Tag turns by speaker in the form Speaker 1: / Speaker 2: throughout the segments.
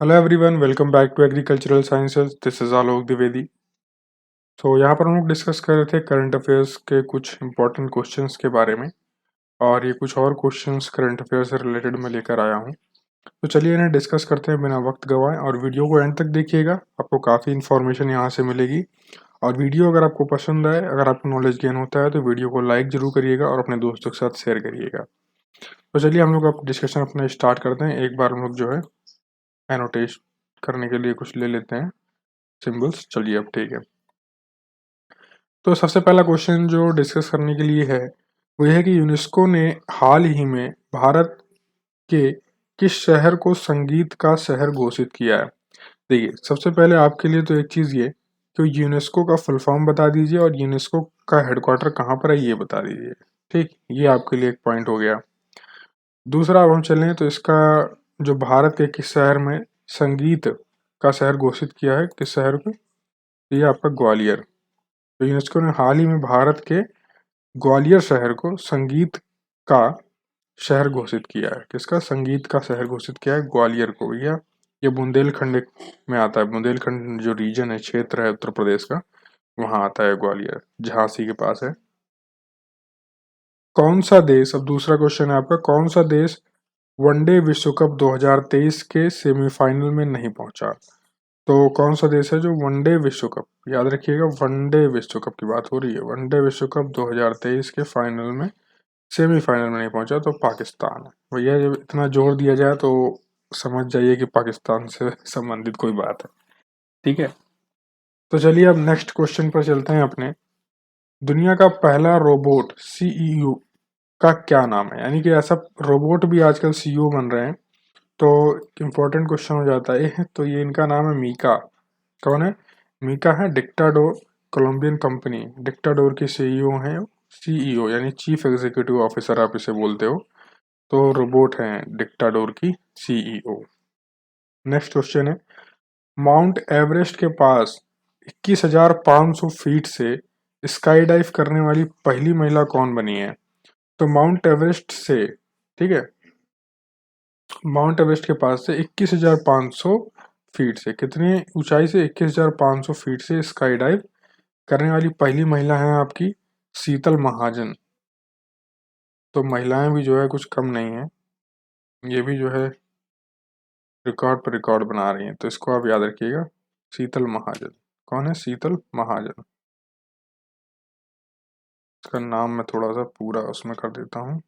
Speaker 1: Hello everyone, welcome back to agricultural sciences. This is Alok Dwivedi. तो यहाँ पर हम लोग डिस्कस कर रहे थे करंट अफेयर्स के कुछ इंपॉर्टेंट क्वेश्चंस के बारे में, और ये कुछ और क्वेश्चंस करंट अफेयर से रिलेटेड मैं लेकर आया हूँ। तो चलिए इन्हें डिस्कस करते हैं बिना वक्त गंवाए, और वीडियो को एंड तक देखिएगा, आपको काफ़ी इन्फॉर्मेशन यहाँ से मिलेगी। और वीडियो अगर आपको पसंद आए, अगर आपको नॉलेज गेन होता है, तो वीडियो को लाइक जरूर करिएगा और अपने दोस्तों के साथ शेयर करिएगा। तो चलिए हम लोग अब डिस्कशन अपना स्टार्ट करते हैं। एक बार हम लोग जो है एनोटेट करने के लिए कुछ ले लेते हैं सिंबल्स। चलिए अब ठीक है। तो सबसे पहला क्वेश्चन जो डिस्कस करने के लिए है वो यह है कि यूनेस्को ने हाल ही में भारत के किस शहर को संगीत का शहर घोषित किया है। देखिए, सबसे पहले आपके लिए तो एक चीज़ ये कि यूनेस्को का फुल फॉर्म बता दीजिए और यूनेस्को का हेडक्वार्टर कहाँ पर है ये बता दीजिए। ठीक, ये आपके लिए एक पॉइंट हो गया। दूसरा, अब हम चलें तो इसका जो भारत के किस शहर में संगीत का शहर घोषित किया है, किस शहर को, ये आपका ग्वालियर। तो यूनेस्को ने हाल ही में भारत के ग्वालियर शहर को संगीत का शहर घोषित किया है। किसका संगीत का शहर घोषित किया है? ग्वालियर को। भैया ये बुंदेलखंड में आता है। बुंदेलखंड जो रीजन है, क्षेत्र है उत्तर प्रदेश का, वहां आता है ग्वालियर, झांसी के पास है। कौन सा देश, अब दूसरा क्वेश्चन है आपका, कौन सा देश वनडे विश्व कप 2023 के सेमीफाइनल में नहीं पहुंचा? तो कौन सा देश है जो वनडे विश्व कप, याद रखिएगा वनडे विश्व कप की बात हो रही है, वनडे विश्व कप 2023 के फाइनल में, सेमीफाइनल में नहीं पहुंचा? तो पाकिस्तान है। भैया जब इतना जोर दिया जाए तो समझ जाइए कि पाकिस्तान से संबंधित कोई बात है। ठीक है, तो चलिए अब नेक्स्ट क्वेश्चन पर चलते हैं अपने। दुनिया का पहला रोबोट सीईओ का क्या नाम है? यानी कि ऐसा रोबोट भी आजकल सीईओ बन रहे हैं, तो इम्पोर्टेंट क्वेश्चन हो जाता है। तो ये इनका नाम है मीका। कौन है? मीका है डिक्टाडोर, कोलंबियन कंपनी डिक्टाडोर की सीईओ है। सीईओ यानी चीफ एग्जीक्यूटिव ऑफिसर आप इसे बोलते हो। तो रोबोट है डिक्टाडोर की सीईओ। नेक्स्ट क्वेश्चन है, माउंट एवरेस्ट के पास 21,500 फीट से स्काई डाइव करने वाली पहली महिला कौन बनी है? तो माउंट एवरेस्ट से, ठीक है, माउंट एवरेस्ट के पास से 21,500 फीट से, कितनी ऊंचाई से? 21,500 फीट से स्काई डाइव करने वाली पहली महिला है आपकी शीतल महाजन। तो महिलाएं भी जो है कुछ कम नहीं है, ये भी जो है रिकॉर्ड पर रिकॉर्ड बना रही हैं। तो इसको आप याद रखिएगा, शीतल महाजन। कौन है? शीतल महाजन। इसका नाम मैं थोड़ा सा पूरा उसमें कर देता हूँ,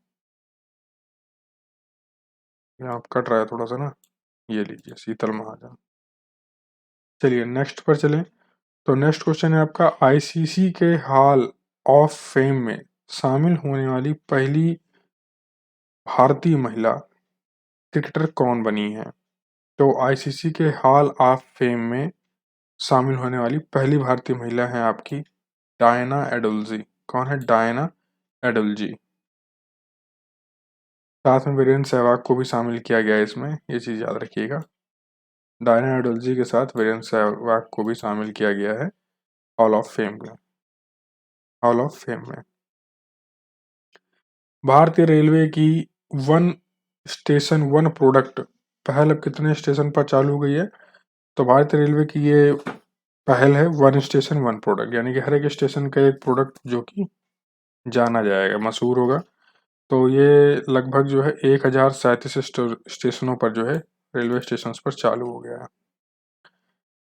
Speaker 1: यहाँ आप कट रहा है थोड़ा सा ना, ये लीजिए शीतल महाजन। चलिए नेक्स्ट पर चलें। तो नेक्स्ट क्वेश्चन है आपका, आईसीसी के हॉल ऑफ फेम में शामिल होने वाली पहली भारतीय महिला क्रिकेटर कौन बनी है? तो आईसीसी के हॉल ऑफ फेम में शामिल होने वाली पहली भारतीय महिला है आपकी डायना एडुल्जी। कौन है? डायना एडुल्जी। साथ में वीरेंद्र सहवाग को भी शामिल किया गया है इसमें, ये चीज़ याद रखिएगा। डायना एडुल्जी के साथ वीरेंद्र सहवाग को भी शामिल किया गया है हॉल ऑफ फेम में। हॉल ऑफ फेम में भारतीय रेलवे की वन स्टेशन वन प्रोडक्ट पहल अब कितने स्टेशन पर चालू हो गई है? तो भारतीय रेलवे की ये पहल है वन स्टेशन वन प्रोडक्ट, यानी कि हर एक स्टेशन का एक प्रोडक्ट जो कि जाना जाएगा, मशहूर होगा। तो ये लगभग जो है 1,037 स्टेशनों पर जो है रेलवे स्टेशन पर चालू हो गया है।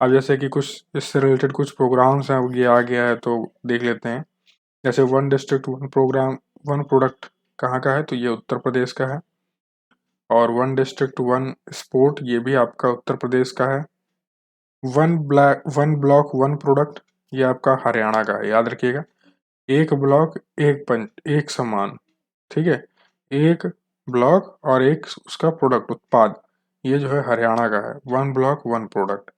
Speaker 1: अब जैसे कि कुछ इससे रिलेटेड कुछ प्रोग्राम्स हैं, ये आ गया है तो देख लेते हैं। जैसे one district one programme one product कहाँ का है? तो ये उत्तर प्रदेश का है। और वन डिस्ट्रिक्ट वन स्पोर्ट, ये भी आपका उत्तर प्रदेश का है। वन ब्लॉक वन प्रोडक्ट, ये आपका हरियाणा का है, याद रखिएगा। एक ब्लॉक एक पंच एक समान, ठीक है, एक ब्लॉक और एक उसका प्रोडक्ट उत्पाद, ये जो है हरियाणा का है, वन ब्लॉक वन प्रोडक्ट।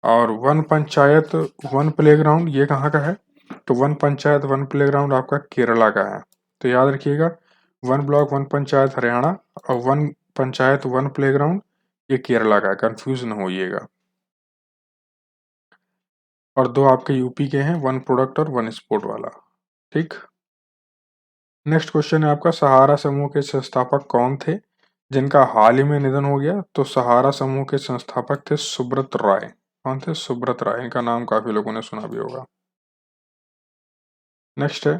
Speaker 1: और वन पंचायत वन प्लेग्राउंड, ये कहाँ का है? तो वन पंचायत वन प्लेग्राउंड आपका केरला का है। तो याद रखिएगा, one block one panchayat Haryana और वन पंचायत वन प्लेग्राउंड ये केरला का है, कंफ्यूज न होइएगा। और दो आपके यूपी के हैं, वन प्रोडक्ट और वन स्पोर्ट वाला। ठीक, नेक्स्ट क्वेश्चन है आपका, सहारा समूह के संस्थापक कौन थे? जिनका हाल ही में निधन हो गया। तो सहारा समूह के संस्थापक थे सुब्रत राय। कौन थे? सुब्रत राय। इनका नाम काफी लोगों ने सुना भी होगा। नेक्स्ट है,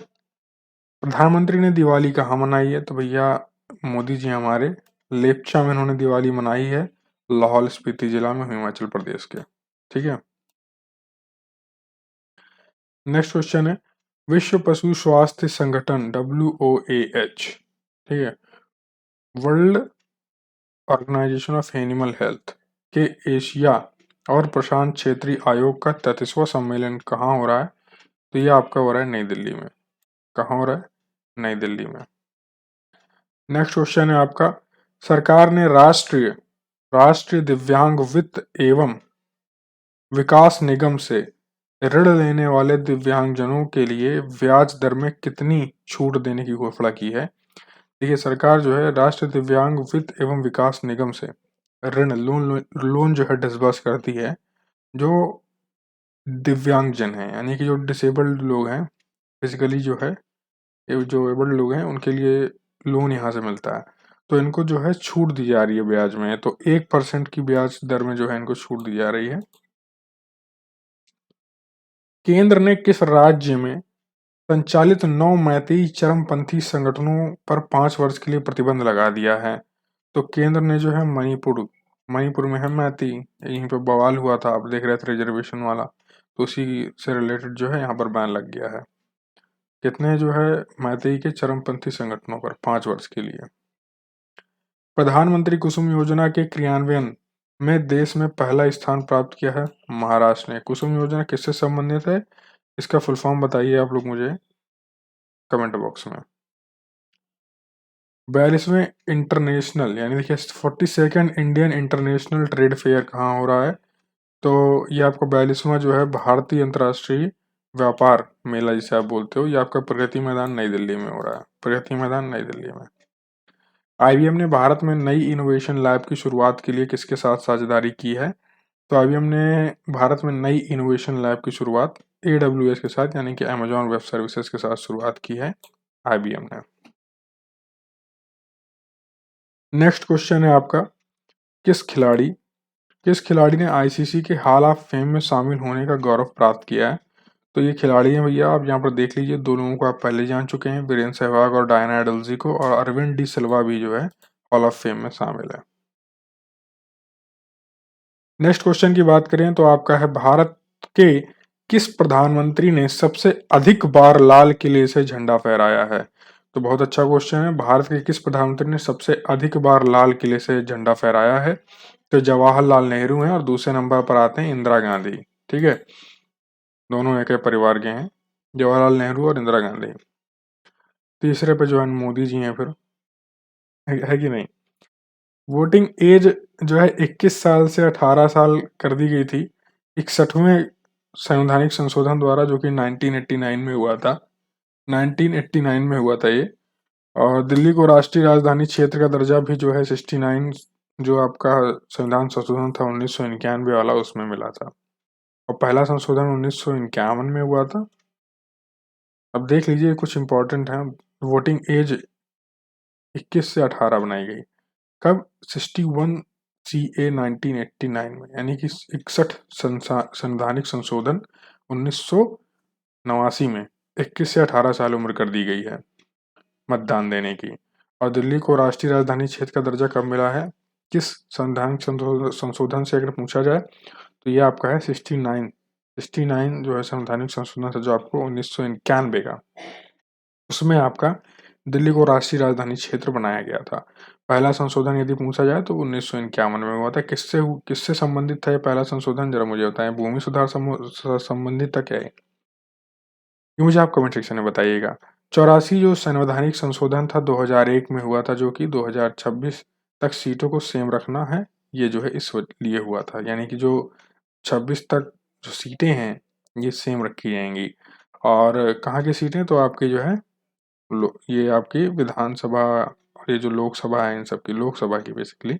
Speaker 1: प्रधानमंत्री ने दिवाली कहाँ मनाई है? तो भैया मोदी जी हमारे लेपचा में इन्होंने दिवाली मनाई है, लाहौल स्पीति जिला में, हिमाचल प्रदेश के। ठीक है। नेक्स्ट क्वेश्चन है, विश्व पशु स्वास्थ्य संगठन WOAH, ठीक है, world organisation of animal health के एशिया और प्रशांत क्षेत्रीय आयोग का 33वां सम्मेलन कहाँ हो रहा है? तो ये आपका हो रहा है नई दिल्ली में। कहाँ हो रहा है? नई दिल्ली में। नेक्स्ट क्वेश्चन है आपका, सरकार ने राष्ट्रीय राष्ट्रीय दिव्यांग वित्त एवं विकास निगम से ऋण लेने वाले दिव्यांगजनों के लिए ब्याज दर में कितनी छूट देने की घोषणा की है? देखिए, सरकार जो है राष्ट्रीय दिव्यांग वित्त एवं विकास निगम से ऋण लोन जो है डिसबर्स करती है, जो दिव्यांगजन हैं, यानी कि जो डिसेबल्ड लोग हैं, फिजिकली जो है, ये जो एबल्ड लोग हैं, उनके लिए लोन यहाँ से मिलता है। तो इनको जो है छूट दी जा रही है ब्याज में। तो 1% की ब्याज दर में जो है इनको छूट दी जा रही है। केंद्र ने किस राज्य में संचालित 9 मैतेई चरमपंथी संगठनों पर 5 वर्ष के लिए प्रतिबंध लगा दिया है? तो केंद्र ने जो है मणिपुर मणिपुर में है मैतेई, यहीं पे बवाल हुआ था, आप देख रहे थे रिजर्वेशन वाला, तो उसी से रिलेटेड जो है यहाँ पर बैन लग गया है। कितने जो है मैतेई के चरमपंथी संगठनों पर 5 वर्ष के लिए। प्रधानमंत्री कुसुम योजना के क्रियान्वयन में देश में पहला स्थान प्राप्त किया है महाराष्ट्र ने। कुसुम योजना किससे संबंधित है? इसका फुल फॉर्म बताइए आप लोग मुझे कमेंट बॉक्स में। 42वें इंटरनेशनल, यानी देखिए 42nd Indian international trade fair कहाँ हो रहा है? तो ये आपका 42वां जो है भारतीय अंतर्राष्ट्रीय व्यापार मेला जिसे आप बोलते हो, ये आपका प्रगति मैदान नई दिल्ली में हो रहा है। प्रगति मैदान नई दिल्ली में। IBM ने भारत में नई इनोवेशन लैब की शुरुआत के लिए किसके साथ साझेदारी की है? तो IBM ने भारत में नई इनोवेशन लैब की शुरुआत AWS के साथ, यानी कि अमेजॉन वेब सर्विसेज के साथ शुरुआत की है IBM ने। नेक्स्ट क्वेश्चन है आपका, किस खिलाड़ी किस खिलाड़ी ने ICC के हॉल ऑफ फेम में शामिल होने का गौरव प्राप्त किया है? तो ये खिलाड़ी हैं भैया, आप यहाँ पर देख लीजिए, दो लोगों को आप पहले जान चुके हैं, वीरेंद्र सहवाग और डायना एडल्जी को, और अरविंद डी सिल्वा भी जो है हॉल ऑफ फेम में शामिल है। नेक्स्ट क्वेश्चन की बात करें तो आपका है, भारत के किस प्रधानमंत्री ने सबसे अधिक बार लाल किले से झंडा फहराया है? तो बहुत अच्छा क्वेश्चन है। भारत के किस प्रधानमंत्री ने सबसे अधिक बार लाल किले से झंडा फहराया है? तो जवाहरलाल नेहरू हैं, और दूसरे नंबर पर आते हैं इंदिरा गांधी। ठीक है, दोनों एक ही परिवार के हैं, जवाहरलाल नेहरू और इंदिरा गांधी। तीसरे पे जो है मोदी जी हैं फिर, है कि नहीं? वोटिंग एज जो है 21 साल से 18 साल कर दी गई थी 61वें संवैधानिक संशोधन द्वारा, जो कि 1989 में हुआ था। 1989 में हुआ था ये। और दिल्ली को राष्ट्रीय राजधानी क्षेत्र का दर्जा भी जो है 69, जो आपका संविधान संशोधन था 1991 वाला, उसमें मिला था। और पहला संशोधन 1951 में हुआ था। अब देख लीजिए, कुछ इंपॉर्टेंट है। वोटिंग एज 21 से 18 बनाई गई कब? 61 CA 1989 में, यानी कि 61 संवैधानिक संशोधन 1989 में 21 से 18 साल उम्र कर दी गई है मतदान देने की। और दिल्ली को राष्ट्रीय राजधानी क्षेत्र का दर्जा कब मिला है? किस संवैधानिक संशोधन से अगर पूछा जाए तो ये आपका है 69 जो है संवैधानिक संशोधन था, जो आपको 1991 का, उसमें आपका दिल्ली को राष्ट्रीय राजधानी क्षेत्र बनाया गया था। पहला संशोधन यदि पूछा जाए तो 1951 में हुआ था। किससे संबंधित था ये पहला संशोधन, जरा मुझे बताएं। भूमि सुधार संबंधित था क्या ये मुझे आप कमेंट सेक्शन में बताइएगा। 84 जो संवैधानिक संशोधन था 2001 में हुआ था, जो कि 2026 तक सीटों को सेम रखना है, ये जो है इस लिए हुआ था, यानी कि जो 26 तक जो सीटें हैं ये सेम रखी जाएंगी। और कहाँ की सीटें? तो आपकी जो है ये आपकी विधानसभा और ये जो लोकसभा है, इन सब की, लोकसभा की बेसिकली।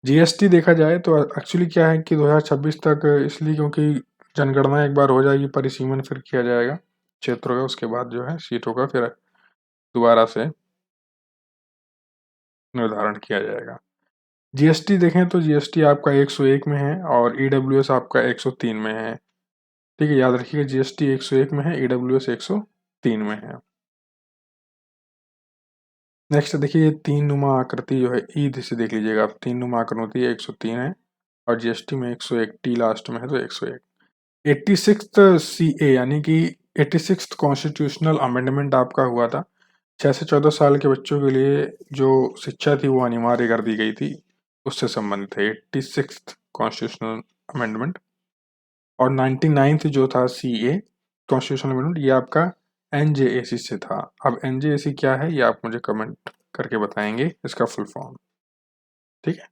Speaker 1: GST देखा जाए तो एक्चुअली क्या है कि 2026 तक, इसलिए क्योंकि जनगणना एक बार हो जाएगी, परिसीमन फिर किया जाएगा क्षेत्रों का, उसके बाद जो है सीटों का फिर दोबारा से निर्धारण किया जाएगा। जीएसटी देखें तो जीएसटी आपका 101 में है और ईडब्ल्यूएस आपका 103 में है। ठीक है, याद रखिएगा जीएसटी 101 में है, ईडब्ल्यूएस 103 में है। नेक्स्ट देखिए ये तीन नुमा आकृति जो है ईद से देख लीजिएगा आप, तीन नुमा आकृति है, 103 है और जीएसटी में 101, टी लास्ट में है तो 101। 86th सीए यानी कि 86th कॉन्स्टिट्यूशनल अमेंडमेंट आपका हुआ था। 6 से 14 साल के बच्चों के लिए जो शिक्षा थी वो अनिवार्य कर दी गई थी, उससे संबंधित है 86th कॉन्स्टिट्यूशनल अमेंडमेंट। और 99th जो था सीए कॉन्स्टिट्यूशनल अमेंडमेंट ये आपका एनजेएसी से था। अब एनजेएसी क्या है ये आप मुझे कमेंट करके बताएंगे इसका फुल फॉर्म। ठीक है,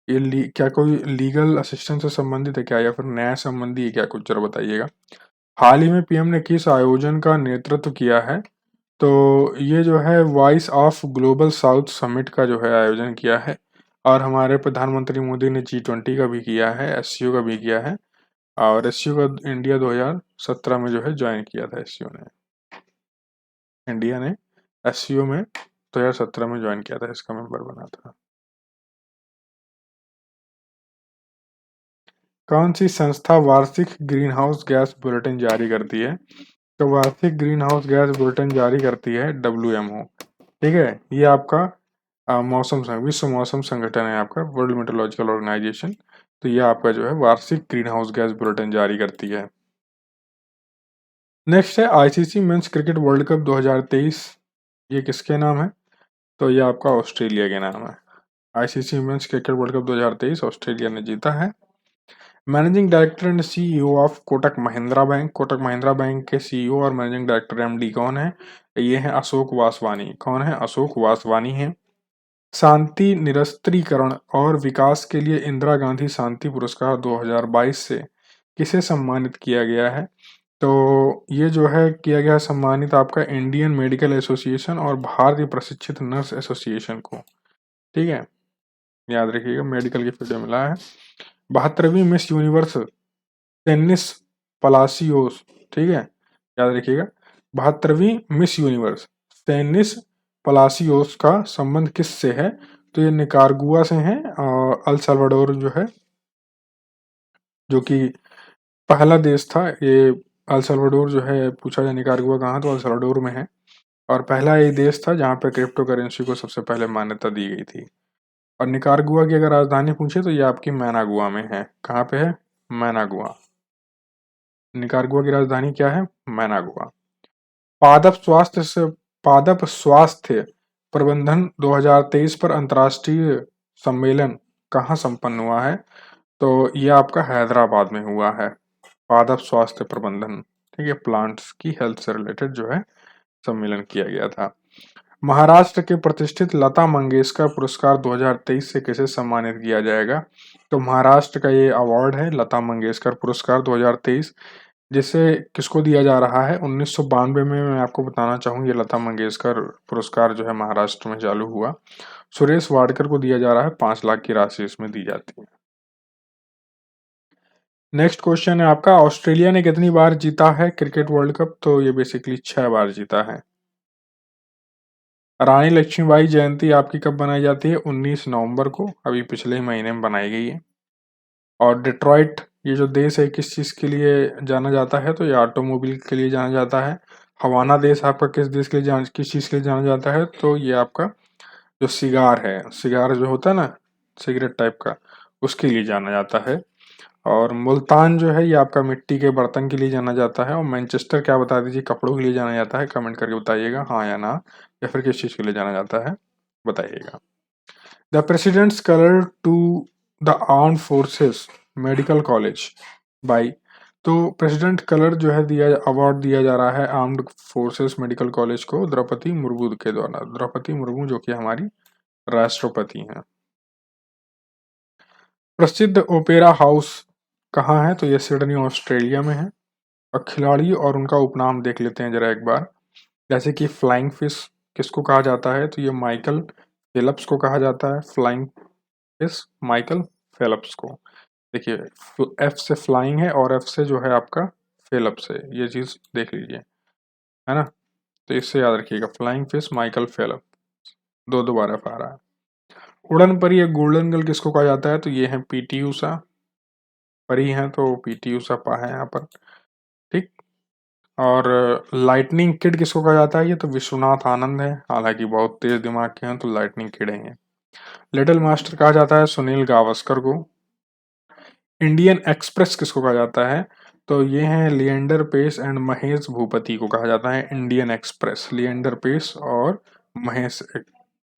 Speaker 1: ये क्या कोई लीगल असिस्टेंस से संबंधित है क्या या फिर न्याय संबंधी है क्या, कुछ जरा बताइएगा। हाल ही में पीएम ने किस आयोजन का नेतृत्व किया है, तो ये जो है voice of global south summit का जो है आयोजन किया है और हमारे प्रधानमंत्री मोदी ने G20 का भी किया है, एससीओ का भी किया है और एससीओ का इंडिया 2017 में जो है ज्वाइन किया था। एससीओ ने, इंडिया ने एससीओ में 2017 में ज्वाइन किया था, इसका मेंबर बना था। कौन सी संस्था वार्षिक ग्रीन हाउस गैस बुलेटिन जारी करती है, तो वार्षिक ग्रीन हाउस गैस बुलेटिन जारी करती है WMO। ठीक है, ये आपका विश्व मौसम संगठन है आपका, वर्ल्ड मेट्रोलॉजिकल ऑर्गेनाइजेशन। तो ये आपका जो है वार्षिक ग्रीन हाउस गैस बुलेटिन जारी करती है। नेक्स्ट है ICC men's cricket world cup 2023, ये किसके नाम है, तो ये आपका ऑस्ट्रेलिया के नाम है। ICC men's cricket world cup 2023 Australia ने जीता है। Managing director and CEO of Kotak Mahindra bank, Kotak Mahindra bank के सीईओ और मैनेजिंग डायरेक्टर एमडी कौन है, ये है अशोक वासवानी। कौन है, अशोक वासवानी है। शांति निरस्त्रीकरण और विकास के लिए इंदिरा गांधी शांति पुरस्कार 2022 से किसे सम्मानित किया गया है, तो ये जो है किया गया सम्मानित आपका इंडियन मेडिकल एसोसिएशन और भारतीय प्रशिक्षित नर्स एसोसिएशन को। ठीक है, याद रखिएगा मेडिकल की फील्ड में मिला है। 72वीं मिस यूनिवर्स टेनिस पलासियोस, ठीक है, याद रखिएगा 72वीं मिस यूनिवर्स टेनिस पलासियोस का संबंध किससे है, तो ये निकारागुआ से है और अल सल्वाडोर जो है, जो कि पहला देश था ये। अल सल्वाडोर जो है पूछा जाए निकारागुआ कहाँ, तो अल सल्वाडोर में है और पहला ये देश था जहाँ पे क्रिप्टो करेंसी को सबसे पहले मान्यता दी गई थी। और निकारागुआ की अगर राजधानी पूछे तो ये आपकी मैनागुआ में है। कहाँ पे है, मैनागुआ। निकारागुआ की राजधानी क्या है, मैनागुआ। पादप स्वास्थ्य से पादप स्वास्थ्य प्रबंधन 2023 पर अंतर्राष्ट्रीय सम्मेलन कहाँ संपन्न हुआ है, तो ये आपका हैदराबाद में हुआ है। पादप स्वास्थ्य प्रबंधन, ठीक है, प्लांट्स की हेल्थ से रिलेटेड जो है सम्मेलन किया गया था। महाराष्ट्र के प्रतिष्ठित लता मंगेशकर पुरस्कार 2023 से किसे सम्मानित किया जाएगा, तो महाराष्ट्र का ये अवार्ड है लता मंगेशकर पुरस्कार 2023, जिसे किसको दिया जा रहा है 1992 में। मैं आपको बताना चाहूँ ये लता मंगेशकर पुरस्कार जो है महाराष्ट्र में चालू हुआ, सुरेश वाडकर को दिया जा रहा है, 5 लाख की राशि इसमें दी जाती है। नेक्स्ट क्वेश्चन है आपका, ऑस्ट्रेलिया ने कितनी बार जीता है क्रिकेट वर्ल्ड कप, तो ये बेसिकली 6 बार जीता है। रानी लक्ष्मीबाई जयंती आपकी कब बनाई जाती है, 19 नवंबर को, अभी पिछले ही महीने में बनाई गई है। और डिट्रॉइट ये जो देश है किस चीज़ के लिए जाना जाता है, तो ये ऑटोमोबाइल के लिए जाना जाता है। हवाना देश आपका किस देश के लिए किस चीज़ के लिए जाना जाता है, तो ये आपका जो सिगार है, सिगार जो होता है ना सिगरेट टाइप का, उसके लिए जाना जाता है। और मुल्तान जो है ये आपका मिट्टी के बर्तन के लिए जाना जाता है। और मैनचेस्टर क्या बता दीजिए, कपड़ों के लिए जाना जाता है, कमेंट करके बताइएगा हाँ या ना, या फिर किस चीज़ के लिए जाना जाता है बताइएगा। The president's colour to the arm forces medical college by, तो प्रेसिडेंट कलर जो है दिया अवार्ड दिया जा रहा है आर्म्ड फोर्सेस मेडिकल कॉलेज को द्रौपदी मुर्मू के द्वारा। द्रौपदी मुर्मू जो कि हमारी राष्ट्रपति हैं। प्रसिद्ध ओपेरा हाउस कहाँ है, तो ये सिडनी ऑस्ट्रेलिया में है। और खिलाड़ी और उनका उपनाम देख लेते हैं जरा एक बार। जैसे कि फ्लाइंग फिश किसको कहा जाता है, तो ये माइकल फेलप्स को कहा जाता है। फ्लाइंग फिश माइकल फेलप्स को। देखिए एफ से फ्लाइंग है और एफ से जो है आपका फेलप्स है, ये चीज़ देख लीजिए, है ना। तो इससे याद रखिएगा फ्लाइंग फिश माइकल फेलप्स। दो दो बार एफ आ रहा है। उड़न परी या गोल्डन गर्ल किसको कहा जाता है? तो ये है पीटी उषा, परी हैं तो पीटी उषा पा है यहाँ पर। ठीक। और लाइटनिंग किड किसको कहा जाता है? ये तो विश्वनाथ आनंद है, हालांकि बहुत तेज दिमाग के हैं तो लाइटनिंग किड हैं। लिटिल मास्टर कहा जाता है सुनील गावस्कर को। इंडियन एक्सप्रेस किसको कहा जाता है? तो ये हैं लिएंडर पेस एंड महेश भूपति को कहा जाता है इंडियन एक्सप्रेस। लिएंडर पेस और महेश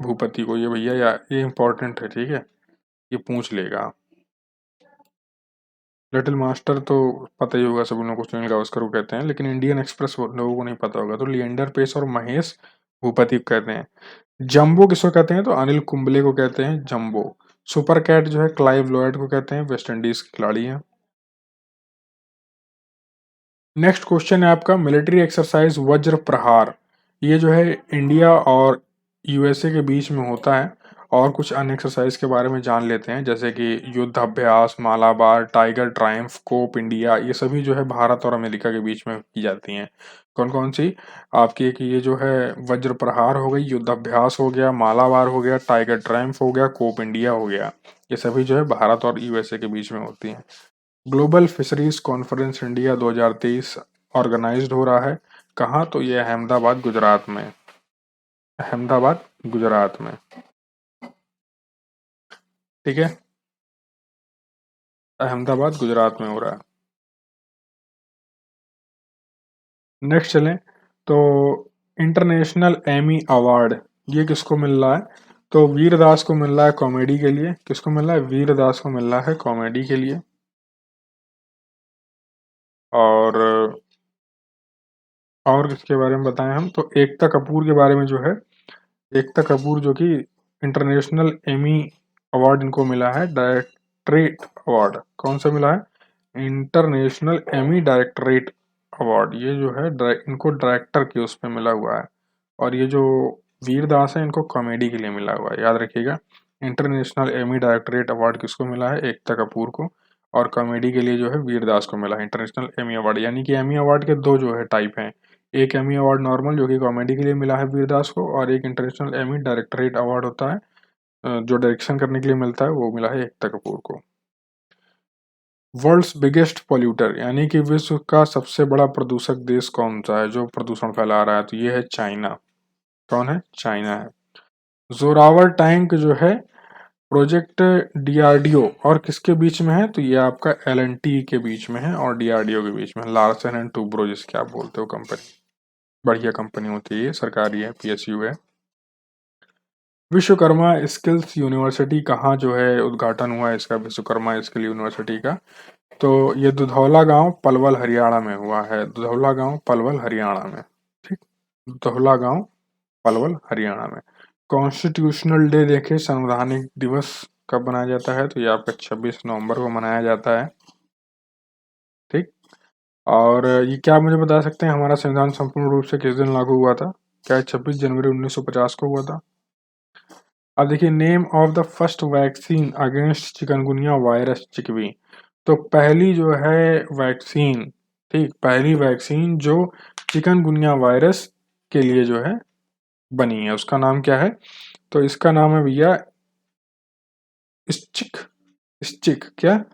Speaker 1: भूपति को। ये भैया ये इंपॉर्टेंट है, ठीक है, ये पूछ लेगा। लिटिल मास्टर तो पता ही होगा सब लोगों को, सुनील गावस्कर को कहते हैं, लेकिन इंडियन एक्सप्रेस लोगों को नहीं पता होगा, तो लिएंडर पेस और महेश भूपति को कहते हैं। जंबो किसको कहते हैं? तो अनिल कुंबले को कहते हैं जंबो। सुपर कैट जो है क्लाइव लॉयड को कहते हैं, वेस्ट इंडीज के खिलाड़ी हैं। नेक्स्ट क्वेश्चन है आपका, मिलिट्री एक्सरसाइज वज्र प्रहार, ये जो है इंडिया और यूएसए के बीच में होता है। और कुछ अन्य एक्सरसाइज के बारे में जान लेते हैं, जैसे कि Yudh Abhyas, Malabar, Tiger Triumph, Cope India, ये सभी जो है भारत और अमेरिका के बीच में की जाती हैं। कौन कौन सी? आपकी एक ये जो है वज्र प्रहार हो गई, युद्ध अभ्यास हो गया, मालाबार हो गया, टाइगर ट्रायम्फ हो गया, कोप इंडिया हो गया, ये सभी जो है भारत और यूएसए के बीच में होती हैं। Global Fisheries Conference India 2023 organised हो रहा है कहाँ? तो ये अहमदाबाद गुजरात में। अहमदाबाद गुजरात में, ठीक है, अहमदाबाद गुजरात में हो रहा है। नेक्स्ट चलें तो इंटरनेशनल एमी अवार्ड ये किसको मिल रहा है? तो वीरदास को मिल रहा है कॉमेडी के लिए। किसको मिल रहा है? वीरदास को मिल रहा है कॉमेडी के लिए। और किसके बारे में बताएं हम? तो एकता कपूर के बारे में जो है, एकता कपूर जो कि इंटरनेशनल एमी अवार्ड इनको मिला है, डायरेक्टरेट अवार्ड। कौन सा मिला है? International Amy directorate award. ये जो है इनको डायरेक्टर के उस पे मिला हुआ है। और ये जो वीरदास है इनको कॉमेडी के लिए मिला हुआ है, याद रखिएगा। इंटरनेशनल एमी डायरेक्टरेट अवार्ड किसको मिला है? एकता कपूर को। और कॉमेडी के लिए जो है वीरदास को मिला है इंटरनेशनल एमी अवार्ड। यानी कि एमी अवार्ड के दो जो है टाइप हैं, एक एमी अवार्ड नॉर्मल जो कि कॉमेडी के लिए मिला है वीरदास को, और एक इंटरनेशनल एमी डायरेक्टरेट अवार्ड होता है जो डायरेक्शन करने के लिए मिलता है, वो मिला है एकता कपूर को। वर्ल्ड्स बिगेस्ट पॉल्यूटर यानी कि विश्व का सबसे बड़ा प्रदूषक देश कौन सा है जो प्रदूषण फैला रहा है? तो ये है चाइना। कौन है? चाइना है। जोरावर टैंक जो है प्रोजेक्ट डीआरडीओ और किसके बीच में है? तो ये आपका एलएनटी के बीच में है और डीआरडीओ के बीच में, लार्सन एंड टूब्रो जिसके आप बोलते हो कंपनी। बढ़िया कंपनी होती है ये, सरकारी है, पीएसयू है। विश्वकर्मा स्किल्स यूनिवर्सिटी कहाँ जो है उद्घाटन हुआ है इसका, विश्वकर्मा स्किल यूनिवर्सिटी का? तो ये दुधौला गांव पलवल हरियाणा में हुआ है। दुधौला गांव पलवल हरियाणा में। ठीक, दुधौला गांव पलवल हरियाणा में। कॉन्स्टिट्यूशनल डे देखे, संवैधानिक दिवस कब मनाया जाता है? तो ये आपका 26 नवंबर को मनाया जाता है। ठीक। और ये क्या आप मुझे बता सकते हैं हमारा संविधान संपूर्ण रूप से किस दिन लागू हुआ था? क्या 26 जनवरी 1950 को हुआ था? अब देखिए, name of the first vaccine against chikungunya virus चिकवी। तो पहली जो है वैक्सीन, ठीक, पहली वैक्सीन जो चिकनगुनिया वायरस के लिए जो है बनी है, उसका नाम क्या है? तो इसका नाम है भैया इस्चिक। इस्चिक क्या?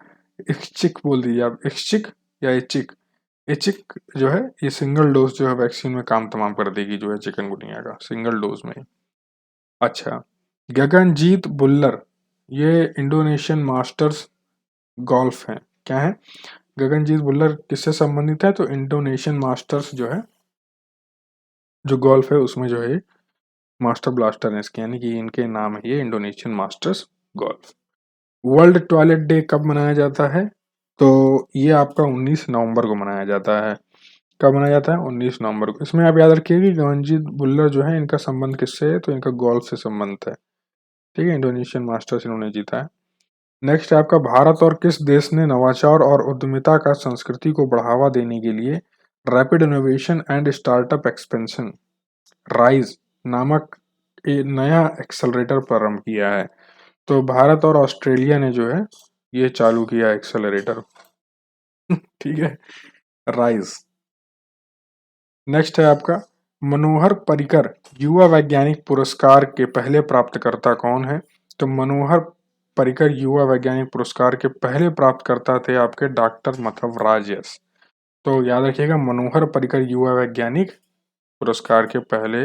Speaker 1: इस्चिक बोल दीजिए आप, इस्चिक या इचिक। इचिक जो है ये सिंगल डोज जो है वैक्सीन में काम तमाम कर देगी, जो है चिकनगुनिया का सिंगल डोज में। अच्छा, गगनजीत बुल्लर ये इंडोनेशियन मास्टर्स गोल्फ है, क्या है? गगनजीत भुल्लर किससे संबंधित है? तो इंडोनेशियन मास्टर्स जो है, जो गोल्फ है उसमें जो है मास्टर ब्लास्टर है इसके, यानी कि इनके नाम है ये Indonesian masters golf. World toilet day कब मनाया जाता है? तो ये आपका 19 नवंबर को मनाया जाता है। कब मनाया जाता है? 19 नवंबर को। इसमें आप याद रखिए कि गगनजीत भुल्लर जो है इनका संबंध किससे है? तो इनका गोल्फ से संबंध है। ठीक है, इंडोनेशियन मास्टर्स इन्होंने जीता है। नेक्स्ट है आपका, भारत और किस देश ने नवाचार और उद्यमिता का संस्कृति को बढ़ावा देने के लिए rapid innovation and startup expansion rise नामक नया एक्सेलरेटर प्रारंभ किया है? तो भारत और ऑस्ट्रेलिया ने जो है ये चालू किया एक्सेलरेटर। ठीक है, राइज। नेक्स्ट है आपका, मनोहर पर्रिकर युवा वैज्ञानिक पुरस्कार के पहले प्राप्तकर्ता कौन है? तो मनोहर पर्रिकर युवा वैज्ञानिक पुरस्कार के पहले प्राप्तकर्ता थे आपके डॉक्टर मथुरराज एस। तो याद रखिएगा, मनोहर पर्रिकर युवा वैज्ञानिक पुरस्कार के पहले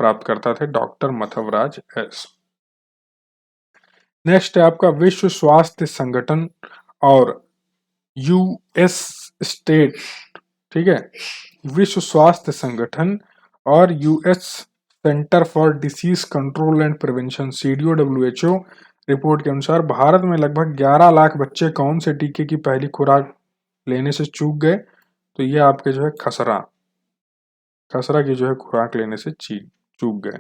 Speaker 1: प्राप्तकर्ता थे डॉक्टर मथुरराज एस। नेक्स्ट है आपका विश्व स्वास्थ्य संगठन और यूएस स्टेट, ठीक है, विश्व स्वास्थ्य संगठन और US centre for disease control and prevention CDO-WHO report के अनुसार भारत में लगभग 11 लाख बच्चे कौन से टीके की पहली खुराक लेने से चूक गए? तो ये आपके जो है खसरा की जो है खुराक लेने से चूक गए।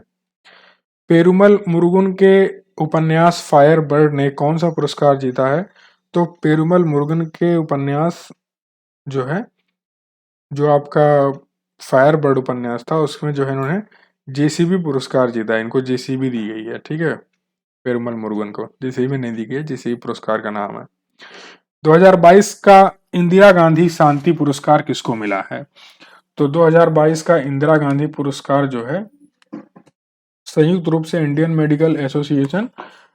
Speaker 1: पेरुमल मुरुगन के उपन्यास फायर बर्ड ने कौन सा पुरस्कार जीता है? तो पेरुमल मुरुगन के उपन्यास जो है, जो आपका फायर बर्ड उपन्यास था, उसमें जो है इन्होंने JCB पुरस्कार जीता है। इनको JCB दी गई है, ठीक है। पेरुमल मुरुगन को JCB नहीं दी गई है, JCB पुरस्कार का नाम है। 2022 का इंदिरा गांधी शांति पुरस्कार किसको मिला है? तो 2022 का इंदिरा गांधी पुरस्कार जो है संयुक्त रूप से इंडियन मेडिकल एसोसिएशन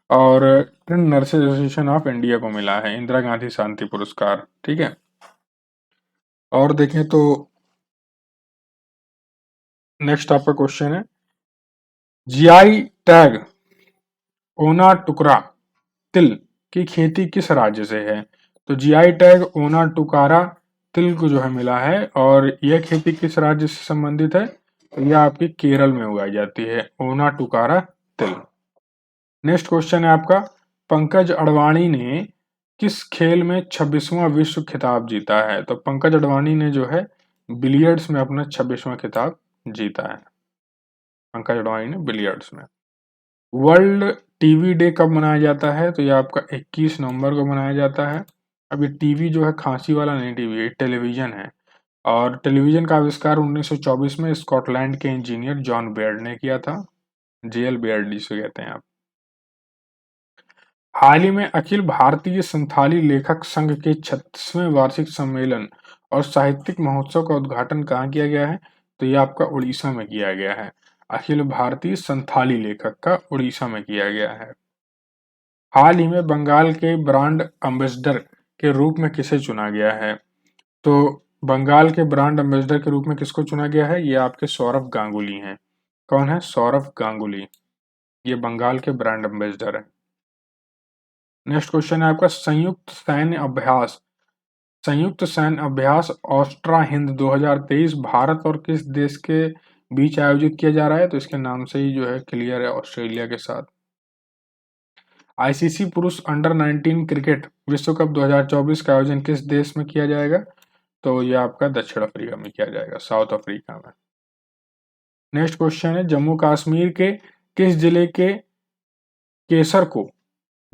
Speaker 1: और trend nurses association of India को मिला है इंदिरा गांधी शांति पुरस्कार, ठीक है। और देखें तो नेक्स्ट आपका क्वेश्चन है, GI टैग ओना टुकरा तिल की खेती किस राज्य से है? तो GI टैग ओना टुकारा तिल को जो है मिला है, और यह खेती किस राज्य से संबंधित है? तो यह आपके केरल में उगाई जाती है, ओना टुकारा तिल। नेक्स्ट क्वेश्चन है आपका, पंकज अडवाणी ने किस खेल में 26वां विश्व खिताब जीता है? तो पंकज अडवाणी ने जो है बिलियर्ड्स में अपना 26वां खिताब जीता है। पंकज अडवाणी ने बिलियर्ड्स में। वर्ल्ड टीवी डे कब मनाया जाता है? तो यह आपका 21 नवंबर को मनाया जाता है। अब ये टीवी जो है खांसी वाला नहीं टीवी है, टेलीविजन है, और टेलीविजन का आविष्कार 1924 में स्कॉटलैंड के इंजीनियर जॉन बेयर्ड ने किया था। JL बेयर्ड जिसे कहते हैं आप। हाल ही में अखिल भारतीय संथाली लेखक संघ के 36वें वार्षिक सम्मेलन और साहित्यिक महोत्सव का उद्घाटन कहाँ किया गया है? तो यह आपका उड़ीसा में किया गया है। अखिल भारतीय संथाली लेखक का उड़ीसा में किया गया है। हाल ही में बंगाल के ब्रांड एम्बेसडर के रूप में किसे चुना गया है? तो बंगाल के ब्रांड एम्बेसडर के रूप में किसको चुना गया है? ये आपके सौरभ गांगुली हैं। कौन है? सौरभ गांगुली, ये बंगाल के ब्रांड एम्बेसडर है। नेक्स्ट क्वेश्चन है आपका, संयुक्त सैन्य अभ्यास ऑस्ट्रा हिंद 2023 भारत और किस देश के बीच आयोजित किया जा रहा है? तो इसके नाम से ही जो है क्लियर है, ऑस्ट्रेलिया के साथ। ICC पुरुष अंडर 19 क्रिकेट विश्व कप 2024 का आयोजन किस देश में किया जाएगा? तो यह आपका दक्षिण अफ्रीका में किया जाएगा, साउथ अफ्रीका में। नेक्स्ट क्वेश्चन है, जम्मू कश्मीर के किस जिले के केसर को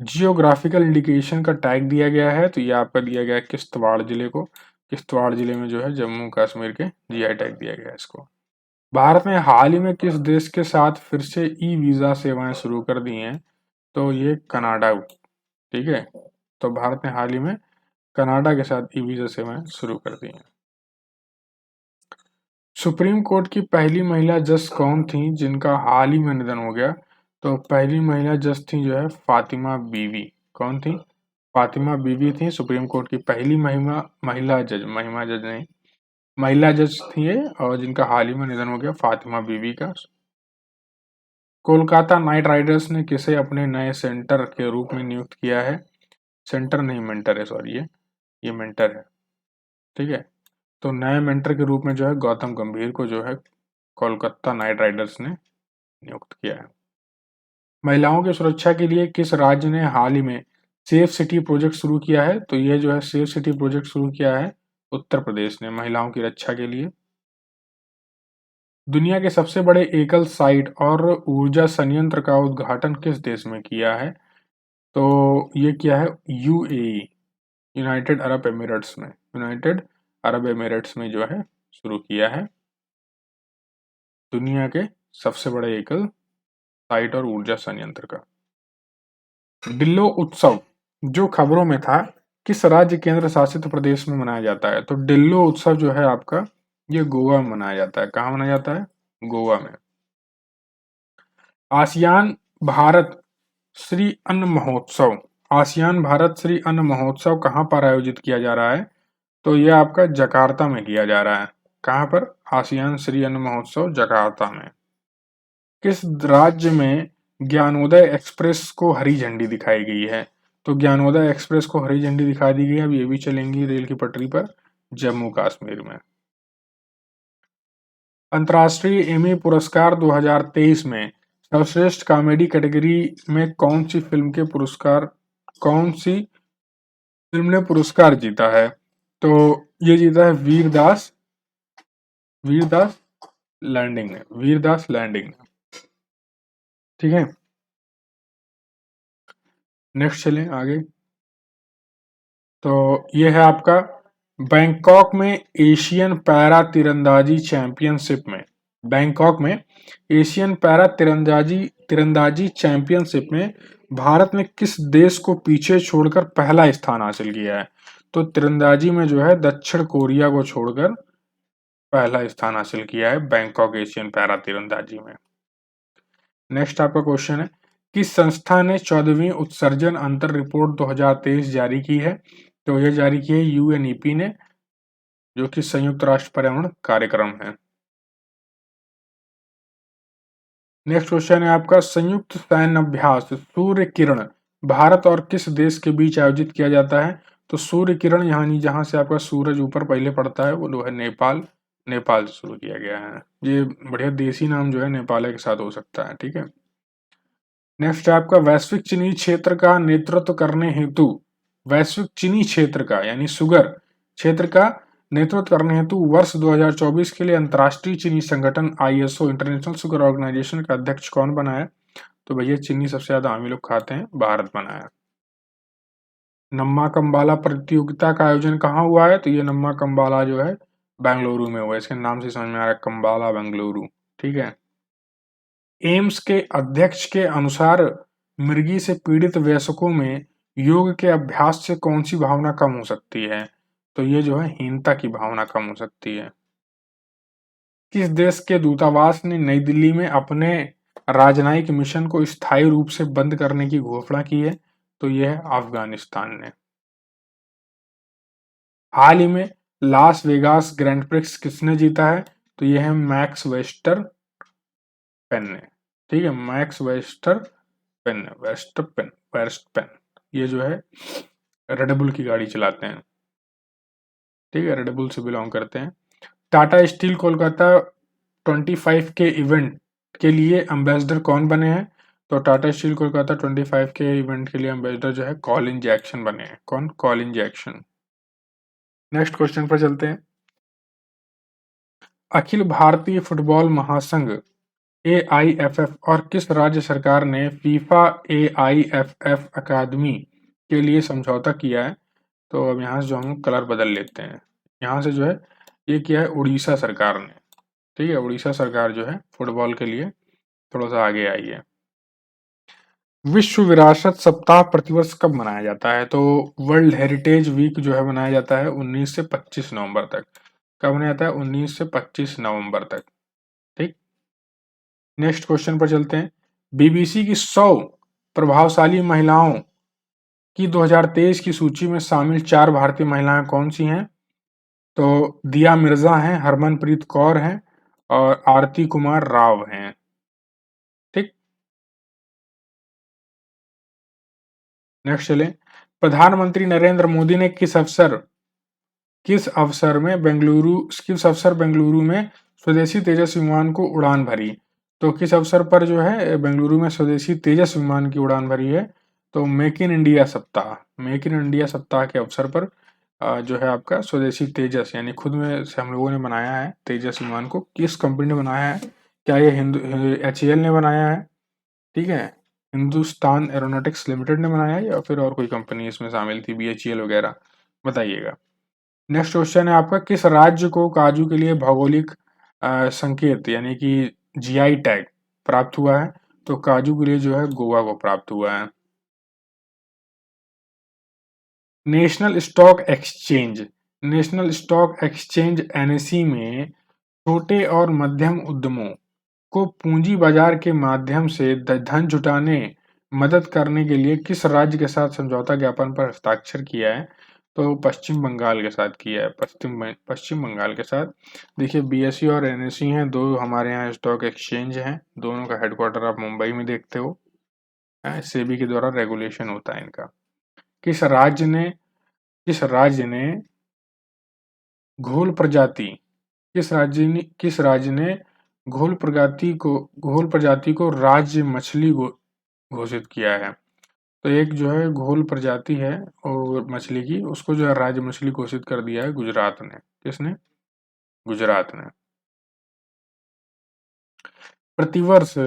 Speaker 1: जियोग्राफिकल इंडिकेशन का टैग दिया गया है? तो यह आपका दिया गया है किश्तवाड़ जिले को। किश्तवाड़ जिले में जो है जम्मू कश्मीर के GI टैग दिया गया है इसको। भारत ने हाल ही में किस देश के साथ फिर से वीजा सेवाएं शुरू कर दी हैं? तो ये कनाडा, ठीक है। तो भारत ने हाल ही में कनाडा के साथ वीजा सेवाएं शुरू कर दी हैं। सुप्रीम कोर्ट की पहली महिला जज कौन थी जिनका हाल ही में निधन हो गया? तो पहली महिला जज थी जो है फातिमा बीवी। कौन थी? फातिमा बीवी थी सुप्रीम कोर्ट की पहली महिला जज थी ये, और जिनका हाल ही में निधन हो गया, फातिमा बीवी का। कोलकाता नाइट राइडर्स ने किसे अपने नए सेंटर के रूप में नियुक्त किया है? सेंटर नहीं, मेंटर है, सॉरी, ये मेंटर है, ठीक है। तो नए मेंटर के रूप में जो है गौतम गंभीर को जो है कोलकाता नाइट राइडर्स ने नियुक्त किया है। महिलाओं की सुरक्षा के लिए किस राज्य ने हाल ही में सेफ सिटी प्रोजेक्ट शुरू किया है? तो यह जो है सेफ सिटी प्रोजेक्ट शुरू किया है उत्तर प्रदेश ने, महिलाओं की रक्षा के लिए। दुनिया के सबसे बड़े एकल साइट और ऊर्जा संयंत्र का उद्घाटन किस देश में किया है? तो ये किया है UAE, यूनाइटेड अरब एमिरेट्स में। यूनाइटेड अरब एमिरेट्स में जो है शुरू किया है दुनिया के सबसे बड़े एकल साइट और ऊर्जा संयंत्र का। डिल्लो उत्सव जो खबरों में था किस राज्य केंद्र शासित प्रदेश में मनाया जाता है? तो डिल्लो उत्सव जो है आपका ये गोवा में मनाया जाता है। कहाँ मनाया जाता है? गोवा में। आसियान भारत श्री अन्न महोत्सव, आसियान भारत श्री अन्न महोत्सव कहाँ पर आयोजित किया जा रहा है? तो यह आपका जकार्ता में किया जा रहा है। कहाँ पर? आसियान श्री अन्न महोत्सव जकार्ता में। किस राज्य में ज्ञानोदय एक्सप्रेस को हरी झंडी दिखाई गई है? तो ज्ञानोदय एक्सप्रेस को हरी झंडी दिखा दी गई है। अब ये भी चलेंगी रेल की पटरी पर, जम्मू कश्मीर में। अंतर्राष्ट्रीय एमी पुरस्कार 2023 में सर्वश्रेष्ठ कॉमेडी कैटेगरी में कौन सी फिल्म ने पुरस्कार जीता है? तो ये जीता है वीरदास लैंडिंग ने, वीरदास लैंडिंग ने। ठीक है, नेक्स्ट चलें आगे। तो ये है आपका बैंकॉक में एशियन पैरा तीरंदाजी चैंपियनशिप में, बैंकॉक में एशियन पैरा तीरंदाजी चैंपियनशिप में भारत ने किस देश को पीछे छोड़कर पहला स्थान हासिल किया है? तो तीरंदाजी में जो है दक्षिण कोरिया को छोड़कर पहला स्थान हासिल किया है बैंकॉक एशियन पैरा तीरंदाजी में। नेक्स्ट आपका क्वेश्चन है, किस संस्था ने 14वीं उत्सर्जन अंतर रिपोर्ट 2023 जारी की है? तो यह जारी की है यूएनईपी ने, जो कि संयुक्त राष्ट्र पर्यावरण कार्यक्रम है। नेक्स्ट क्वेश्चन है आपका, संयुक्त सैन्य अभ्यास सूर्य किरण भारत और किस देश के बीच आयोजित किया जाता है? तो सूर्य किरण यानी जहां से आपका सूरज ऊपर पहले पड़ता है वो जो है नेपाल से शुरू किया गया है। ये बढ़िया देसी नाम जो है नेपाल के साथ हो सकता है। ठीक है, नेक्स्ट है आपका वैश्विक चीनी क्षेत्र का नेतृत्व करने हेतु, वैश्विक चीनी क्षेत्र का यानी शुगर क्षेत्र का नेतृत्व करने हेतु वर्ष 2024 के लिए अंतर्राष्ट्रीय चीनी संगठन आईएसओ इंटरनेशनल शुगर ऑर्गेनाइजेशन का अध्यक्ष कौन बना है? तो भैया चीनी सबसे ज्यादा हम ही लोग खाते हैं, भारत बना है। नम्मा कम्बाला प्रतियोगिता का आयोजन कहाँ हुआ है? तो ये नम्मा कम्बाला जो है बेंगलुरु में हुआ है। इसके नाम से समझ में आ रहा है, कम्बाला बेंगलुरु। ठीक है, एम्स के अध्यक्ष के अनुसार मिर्गी से पीड़ित वयस्कों में योग के अभ्यास से कौन सी भावना कम हो सकती है? तो ये जो है हीनता की भावना कम हो सकती है। किस देश के दूतावास ने नई दिल्ली में अपने राजनयिक मिशन को स्थायी रूप से बंद करने की घोषणा की है? तो यह है अफगानिस्तान ने। हाल ही में लास वेगास ग्रैंड प्रिक्स किसने जीता है? तो यह है मैक्स वेस्टरपेन ने। ठीक है, मैक्स वेस्टपेन ये जो है रेडबुल की गाड़ी चलाते हैं। ठीक है, रेडबुल से बिलोंग करते हैं। टाटा स्टील कोलकाता 25 के इवेंट के लिए एम्बेसडर कौन बने हैं? तो टाटा स्टील कोलकाता 25 के इवेंट के लिए एम्बेसडर जो है कॉलिन जैक्सन बने हैं। कौन? Colin Jackson. नेक्स्ट क्वेश्चन पर चलते हैं। अखिल भारतीय फुटबॉल महासंघ AIFF और किस राज्य सरकार ने फीफा AIFF अकादमी के लिए समझौता किया है? तो अब यहाँ से जो हम कलर बदल लेते हैं, यहाँ से जो है ये किया है उड़ीसा सरकार ने। ठीक है, उड़ीसा सरकार जो है फुटबॉल के लिए थोड़ा सा आगे आई है। विश्व विरासत सप्ताह प्रतिवर्ष कब मनाया जाता है? तो वर्ल्ड हेरिटेज वीक जो है मनाया जाता है 19 से 25 नवंबर तक। कब मनाया जाता है? 19 से 25 नवंबर तक। ठीक, नेक्स्ट क्वेश्चन पर चलते हैं। बीबीसी की 100 प्रभावशाली महिलाओं की 2023 की सूची में शामिल 4 भारतीय महिलाएं कौन सी हैं? तो दिया मिर्जा हैं, हरमनप्रीत कौर हैं और आरती कुमार राव हैं। ठीक, नेक्स्ट चलें। प्रधानमंत्री नरेंद्र मोदी ने किस अवसर बेंगलुरु में स्वदेशी तेजस विमान को उड़ान भरी? तो किस अवसर पर जो है बेंगलुरु में स्वदेशी तेजस विमान की उड़ान भरी है? तो मेक इन इंडिया सप्ताह के अवसर पर जो है आपका स्वदेशी तेजस यानी खुद में से हम लोगों ने बनाया है तेजस विमान को। किस कंपनी ने बनाया है? क्या ये HAL ने बनाया है? ठीक है, हिंदुस्तान एरोनॉटिक्स लिमिटेड ने बनाया है या फिर और कोई कंपनी इसमें शामिल थी, BHEL वगैरह? बताइएगा। नेक्स्ट क्वेश्चन है आपका, किस राज्य को काजू के लिए भौगोलिक संकेत यानी कि GI टैग प्राप्त हुआ है? तो काजू के लिए जो है गोवा को प्राप्त हुआ है। नेशनल स्टॉक एक्सचेंज NSE में छोटे और मध्यम उद्यमों को पूंजी बाजार के माध्यम से धन जुटाने मदद करने के लिए किस राज्य के साथ समझौता ज्ञापन पर हस्ताक्षर किया है? तो पश्चिम बंगाल के साथ किया है। पश्चिम बंगाल के साथ। देखिए, बीएसई और एनएसई हैं, दो हमारे यहाँ स्टॉक एक्सचेंज हैं, दोनों का हेडक्वार्टर आप मुंबई में देखते हो। सेबी के द्वारा रेगुलेशन होता है इनका। किस राज्य ने घोल प्रजाति किस राज्य ने घोल प्रजाति को राज्य मछली घोषित किया है? तो एक जो है घोल प्रजाति है और मछली की, उसको जो है राज्य मछली घोषित कर दिया है गुजरात ने। किसने? गुजरात ने। प्रतिवर्ष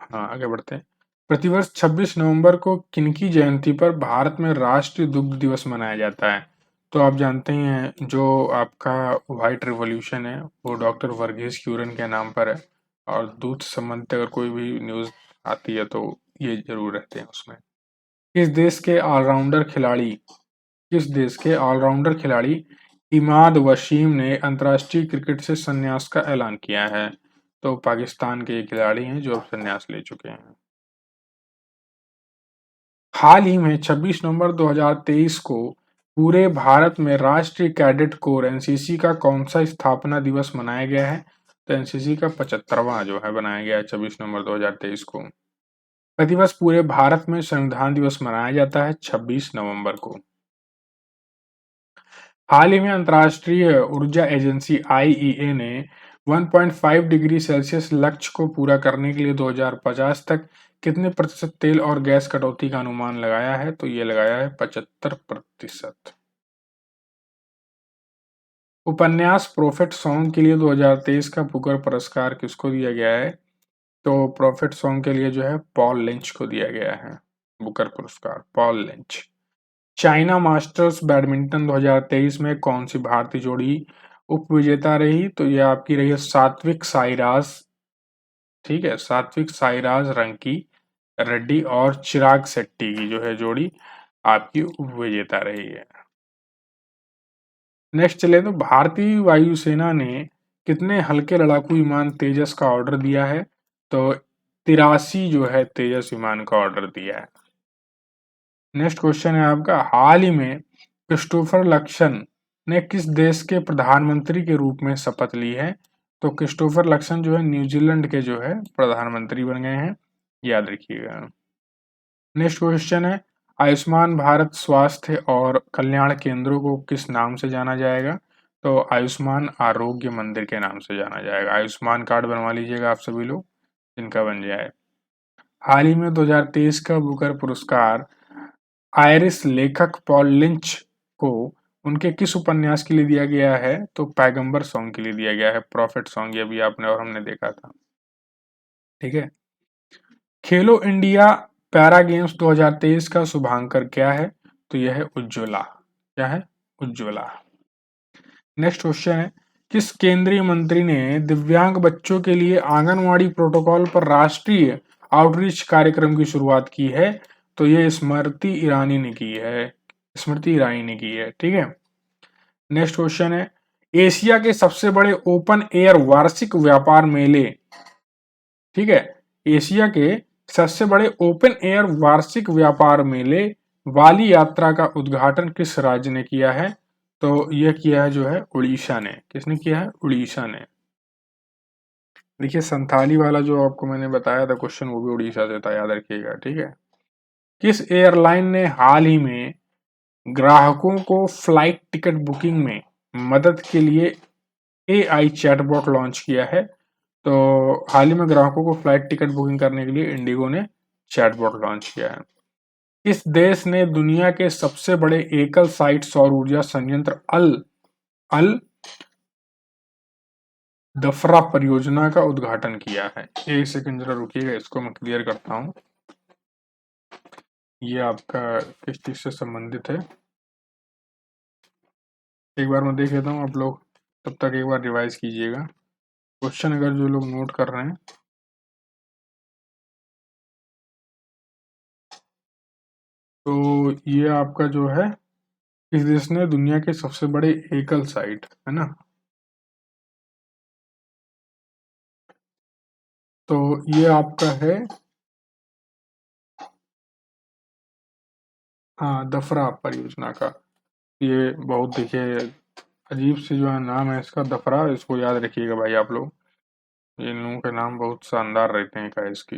Speaker 1: हाँ, आगे बढ़ते हैं। प्रतिवर्ष 26 नवंबर को किनकी जयंती पर भारत में राष्ट्रीय दुग्ध दिवस मनाया जाता है? तो आप जानते ही हैं, जो आपका व्हाइट रिवॉल्यूशन है वो डॉक्टर वर्गीस क्यूरन के नाम पर है, और दूध से संबंधित अगर कोई भी न्यूज आती है तो ये जरूर रहते हैं उसमें। किस देश के ऑलराउंडर खिलाड़ी इमाद वसीम ने अंतर्राष्ट्रीय क्रिकेट से संन्यास का ऐलान किया है? तो पाकिस्तान के ये खिलाड़ी हैं जो अब संन्यास ले चुके हैं। हाल ही में 26 नवंबर 2023 को पूरे भारत में राष्ट्रीय कैडेट कोर एनसीसी का कौन सा स्थापना दिवस मनाया गया है? तो एनसीसी का 75वां जो है बनाया गया है 26 नवंबर 2023 को। प्रतिवर्ष पूरे भारत में संविधान दिवस मनाया जाता है 26 नवंबर को। हाल ही में अंतर्राष्ट्रीय ऊर्जा एजेंसी आईईए ने 1.5 डिग्री सेल्सियस लक्ष्य को पूरा करने के लिए 2050 तक कितने प्रतिशत तेल और गैस कटौती का अनुमान लगाया है? तो ये लगाया है 75%। उपन्यास प्रोफेट सॉन्ग के लिए 2023 का बुकर पुरस्कार किसको दिया गया है? तो प्रोफेट सॉन्ग के लिए जो है पॉल लिंच को दिया गया है बुकर पुरस्कार, Paul lynch. China masters badminton 2023 में कौन सी भारतीय जोड़ी उप विजेता रही? तो ये आपकी रही है सात्विक साईराज। ठीक है, सात्विक साईराज रंकी रेड्डी और चिराग शेट्टी की जो है जोड़ी आपकी उप विजेता रही है। नेक्स्ट चले तो भारतीय वायुसेना ने कितने हल्के लड़ाकू विमान तेजस का ऑर्डर दिया है? तो 83 जो है तेजस विमान का ऑर्डर दिया है। नेक्स्ट क्वेश्चन है आपका, हाल ही में क्रिस्टोफर लक्सन ने किस देश के प्रधानमंत्री के रूप में शपथ ली है? तो क्रिस्टोफर लक्सन जो है न्यूजीलैंड के जो है प्रधानमंत्री बन गए हैं, याद रखिएगा। नेक्स्ट क्वेश्चन है, आयुष्मान भारत स्वास्थ्य और कल्याण केंद्रों को किस नाम से जाना जाएगा? तो आयुष्मान आरोग्य मंदिर के नाम से जाना जाएगा। आयुष्मान कार्ड बनवा लीजिएगा आप सभी लोग, जिनका बन जाए। हाल ही में 2023 का बुकर पुरस्कार आयरिश लेखक पॉल लिंच को उनके किस उपन्यास के लिए दिया गया है? तो पैगंबर सॉन्ग के लिए दिया गया है, प्रॉफिट सॉन्ग। ये भी आपने और हमने देखा था। ठीक है। खेलो इंडिया पैरा गेम्स 2023 का शुभांकर क्या है? तो यह है उज्ज्वला। क्या है? उज्ज्वला। नेक्स्ट क्वेश्चन है, किस केंद्रीय मंत्री ने दिव्यांग बच्चों के लिए आंगनवाड़ी प्रोटोकॉल पर राष्ट्रीय आउटरीच कार्यक्रम की शुरुआत की है? तो ये स्मृति ईरानी ने की है। ठीक है। नेक्स्ट क्वेश्चन है, एशिया के सबसे बड़े ओपन एयर वार्षिक व्यापार मेले, ठीक है, एशिया के सबसे बड़े ओपन एयर वार्षिक व्यापार मेले वाली यात्रा का उद्घाटन किस राज्य ने किया है? तो यह किया है जो है उड़ीसा ने। किसने किया है? उड़ीसा ने। देखिए, संथाली वाला जो आपको मैंने बताया था क्वेश्चन, वो भी उड़ीसा से था, याद रखिएगा। ठीक है। किस एयरलाइन ने हाल ही में ग्राहकों को फ्लाइट टिकट बुकिंग में मदद के लिए एआई चैटबॉट लॉन्च किया है? तो हाल ही में ग्राहकों को फ्लाइट टिकट बुकिंग करने के लिए इंडिगो ने चैटबॉट लॉन्च किया है। इस देश ने दुनिया के सबसे बड़े एकल साइट सौर ऊर्जा संयंत्र अल दफरा परियोजना का उद्घाटन किया है? एक सेकंड जरा रुकिएगा, इसको मैं क्लियर करता हूं। ये आपका किस चीज से संबंधित है, एक बार मैं देख लेता हूं, आप लोग तब तक एक बार रिवाइज कीजिएगा क्वेश्चन, अगर जो लोग नोट कर रहे हैं। तो ये आपका जो है, इस देश ने दुनिया के सबसे बड़े एकल साइट, है ना, तो ये आपका है, हाँ, दफरा परियोजना का। ये बहुत देखिए अजीब सी जो है नाम है इसका, दफरा, इसको याद रखिएगा भाई आप लोग। इन लोगों के नाम बहुत शानदार रहते हैं, क्या इसकी,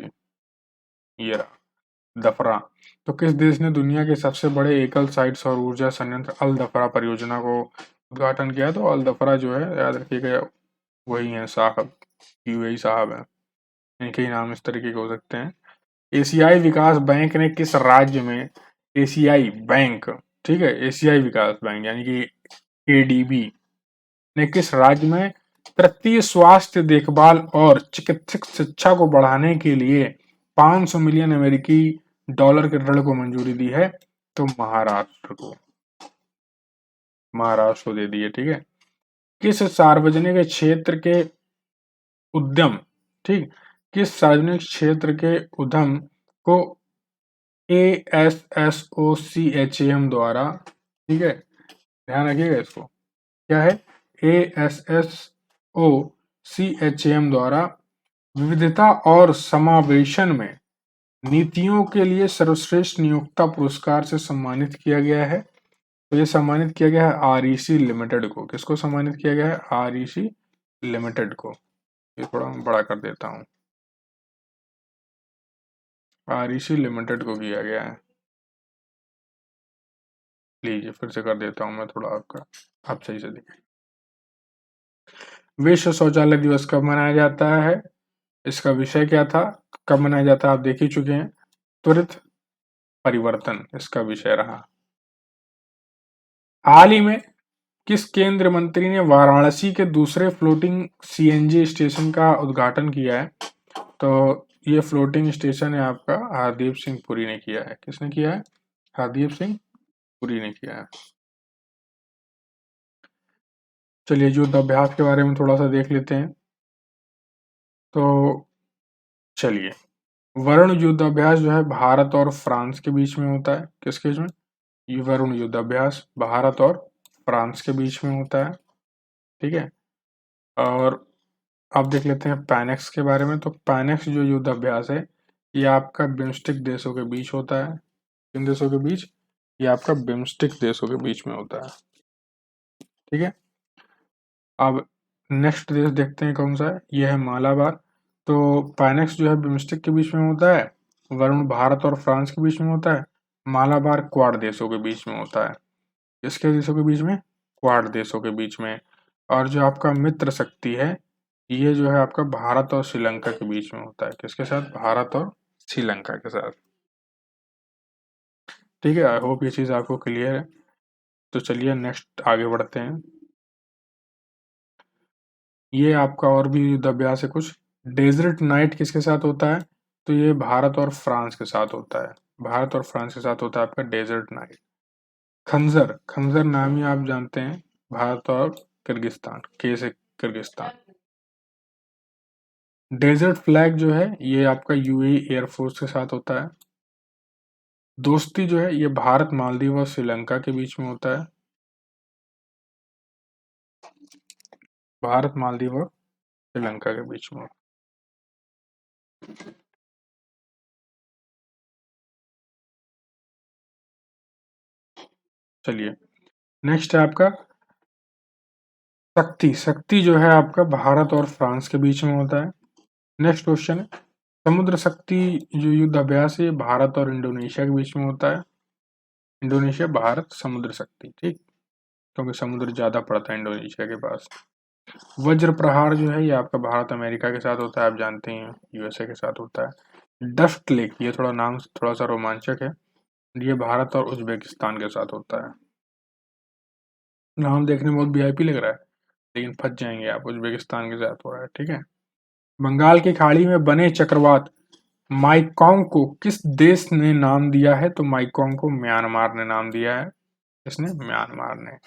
Speaker 1: ये रहा दफरा। तो किस देश ने दुनिया के सबसे बड़े एकल साइट सौर ऊर्जा संयंत्र अल दफरा परियोजना को उद्घाटन किया? तो अल दफरा जो है याद रखिएगा, वही है साहब, यूएई साहब है, इनके ही नाम इस तरीके के हो सकते हैं। एशियाई विकास बैंक ने किस राज्य में, एशियाई बैंक, ठीक है, एशियाई विकास बैंक यानी कि एडीबी ने किस राज्य में तृतीय स्वास्थ्य देखभाल और चिकित्सक शिक्षा को बढ़ाने के लिए 500 मिलियन अमेरिकी डॉलर के ऋण को मंजूरी दी है? तो महाराष्ट्र को, महाराष्ट्र को दे दी है, ठीक है। किस सार्वजनिक क्षेत्र के उद्यम, ठीक, किस सार्वजनिक क्षेत्र के उद्यम को ASSOCHAM द्वारा, ठीक है, ध्यान रखिएगा इसको, क्या है, ASSOCHAM द्वारा विविधता और समावेशन में नीतियों के लिए सर्वश्रेष्ठ नियोक्ता पुरस्कार से सम्मानित किया गया है? तो ये सम्मानित किया गया है REC लिमिटेड को। किसको सम्मानित किया गया है? REC लिमिटेड को। ये थोड़ा मैं बड़ा कर देता हूँ, REC लिमिटेड को किया गया है। लीजिए फिर से कर देता हूँ मैं थोड़ा आपका, आप सही से देखिए। विश्व शौचालय दिवस कब मनाया जाता है? इसका विषय क्या था, कब मनाया जाता है आप देख ही चुके हैं। त्वरित परिवर्तन इसका विषय रहा। हाल ही में किस केंद्रीय मंत्री ने वाराणसी के दूसरे फ्लोटिंग CNG स्टेशन का उद्घाटन किया है? तो ये फ्लोटिंग स्टेशन है आपका हरदीप सिंह पुरी ने किया है। किसने किया है? हरदीप सिंह पुरी ने किया है। चलिए युद्धाभ्यास के बारे में थोड़ा सा देख लेते हैं। तो चलिए, वरुण युद्धाभ्यास जो है भारत और फ्रांस के बीच में होता है। किसके बीच में? ये वरुण युद्धाभ्यास भारत और फ्रांस के बीच में होता है, ठीक है। और अब देख लेते हैं पैनेक्स के बारे में। तो पैनेक्स जो युद्धाभ्यास है ये आपका बिम्स्टिक देशों के बीच होता है। किन देशों के बीच? ये आपका बिम्स्टिक देशों के बीच में होता है, ठीक है। अब नेक्स्ट देश देखते हैं कौन सा है, ये है मालाबार। तो पैनेक्स जो है बिम्स्टिक के बीच में होता है, वरुण भारत और फ्रांस के बीच में होता है, मालाबार क्वाड देशों के बीच में होता है। किसके देशों के बीच में? क्वाड देशों के बीच में। और जो आपका मित्र शक्ति है ये जो है आपका भारत और श्रीलंका के बीच में होता है। किसके साथ? भारत और श्रीलंका के साथ, ठीक है। आई होप ये चीज आपको क्लियर है। तो चलिए नेक्स्ट आगे बढ़ते हैं। ये आपका और भी युद्धाभ्यास है कुछ। डेजर्ट नाइट किसके साथ होता है? तो ये भारत और फ्रांस के साथ होता है। भारत और फ्रांस के साथ होता है आपका डेजर्ट नाइट। खंजर, खंजर नाम ही आप जानते हैं, भारत और किर्गिस्तान, के से किर्गिस्तान। डेजर्ट फ्लैग जो है ये आपका UAE एयरफोर्स के साथ होता है। दोस्ती जो है ये भारत मालदीव और श्रीलंका के बीच में होता है। भारत मालदीव और श्रीलंका के बीच में। चलिए नेक्स्ट है आपका शक्ति। शक्ति जो है आपका भारत और फ्रांस के बीच में होता है। नेक्स्ट क्वेश्चन है समुद्र शक्ति जो युद्ध अभ्यास है भारत और इंडोनेशिया के बीच में होता है। इंडोनेशिया भारत समुद्र शक्ति, ठीक, क्योंकि समुद्र ज्यादा पड़ता है इंडोनेशिया के पास। वज्र प्रहार जो है ये आपका भारत अमेरिका के साथ होता है, आप जानते हैं USA के साथ होता है। डस्ट लेक, ये थोड़ा नाम थोड़ा सा रोमांचक है, ये भारत और उज्बेकिस्तान के साथ होता है। नाम देखने में बहुत VIP लग रहा है लेकिन फंस जाएंगे आप, उज्बेकिस्तान के साथ हो रहा है, ठीक है। बंगाल की खाड़ी में बने चक्रवात माइकोंग को किस देश ने नाम दिया है? तो माइकोंग को म्यांमार ने नाम दिया है। किसने? म्यांमार ने।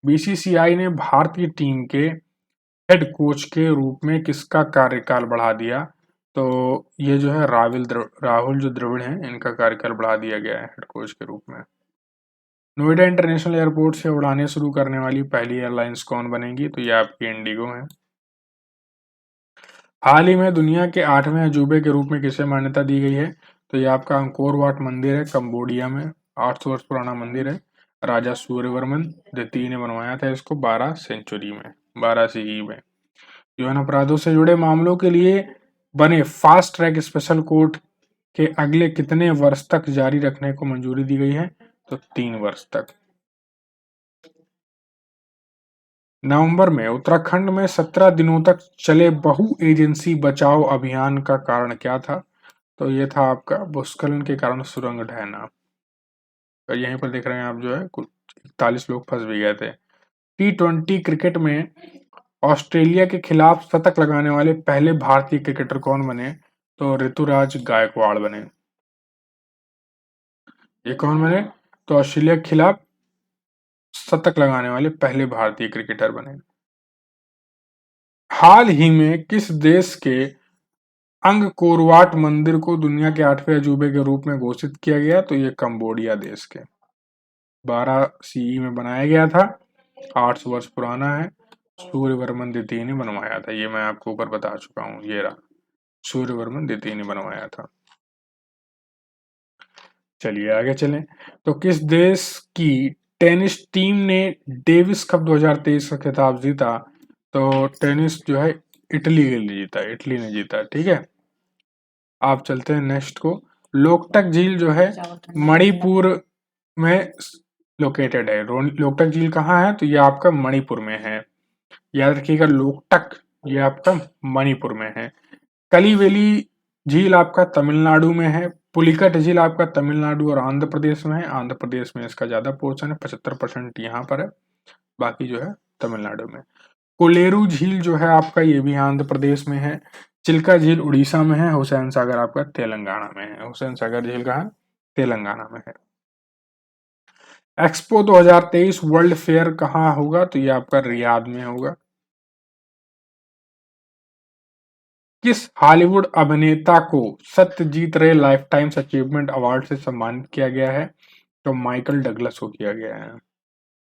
Speaker 1: BCCI ने भारतीय टीम के हेड कोच के रूप में किसका कार्यकाल बढ़ा दिया? तो ये जो है राहुल जो द्रविड़ हैं इनका कार्यकाल बढ़ा दिया गया है हेड कोच के रूप में। नोएडा इंटरनेशनल एयरपोर्ट से उड़ानें शुरू करने वाली पहली एयरलाइंस कौन बनेगी? तो ये आपकी इंडिगो है। हाल ही में दुनिया के 8वें अजूबे के रूप में किसे मान्यता दी गई है? तो ये आपका अंकोर वाट मंदिर है, कंबोडिया में। 800 वर्ष पुराना मंदिर है। राजा सूर्यवर्मन द्वितीय ने बनवाया था इसको 12 सेंचुरी में, 12 सीई में। यौन अपराधों से जुड़े मामलों के लिए बने फास्ट ट्रैक स्पेशल कोर्ट के अगले कितने वर्ष तक जारी रखने को मंजूरी दी गई है? तो 3 वर्ष तक। नवंबर में उत्तराखंड में 17 दिनों तक चले बहु एजेंसी बचाव अभियान का कारण क्या था? तो ये था आपका भूस्खलन के कारण सुरंग ढहना। तो यहीं पर देख रहे हैं आप जो है कुछ 41 लोग फंस भी गए थे। T20 क्रिकेट में ऑस्ट्रेलिया के खिलाफ शतक लगाने वाले पहले भारतीय क्रिकेटर कौन बने? तो ऋतुराज गायकवाड़ बने। ये कौन बने? तो ऑस्ट्रेलिया के खिलाफ शतक लगाने वाले पहले भारतीय क्रिकेटर बने। हाल ही में किस देश के अंगकोरवाट मंदिर को दुनिया के 8वें अजूबे के रूप में घोषित किया गया? तो ये कंबोडिया देश के 12 सीई में बनाया गया था। 800 वर्ष पुराना है। सूर्यवर्मन द्वितीय ने बनवाया था। ये मैं आपको ऊपर बता चुका हूँ। ये रहा, सूर्यवर्मन द्वितीय ने बनवाया था। चलिए आगे चलें। तो किस देश की टेनिस टीम ने डेविस कप 2023 का खिताब जीता? तो टेनिस जो है इटली के लिए जीता, इटली ने जीता। ठीक है, आप चलते हैं नेक्स्ट को। लोकटक झील जो है मणिपुर में लोकेटेड है। लोकटक झील कहाँ है? तो ये आपका मणिपुर में है। याद रखिएगा, लोकटक ये आपका मणिपुर में है। कलिवेली झील आपका तमिलनाडु में है। पुलिकट झील आपका तमिलनाडु और आंध्र प्रदेश में है। आंध्र प्रदेश में इसका ज्यादा पोर्शन है, 75% यहाँ पर है, बाकी जो है तमिलनाडु में। कोलेरू झील जो है आपका, ये भी आंध्र प्रदेश में है। चिल्का झील उड़ीसा में है। हुसैन सागर आपका तेलंगाना में है। हुसैन सागर झील कहाँ है? तेलंगाना में है। एक्सपो 2023 वर्ल्ड फेयर कहाँ होगा? तो ये आपका रियाद में होगा। किस हॉलीवुड अभिनेता को सत्यजीत रे लाइफटाइम्स अचीवमेंट अवार्ड से सम्मानित किया गया है? तो माइकल डगलस को किया गया है।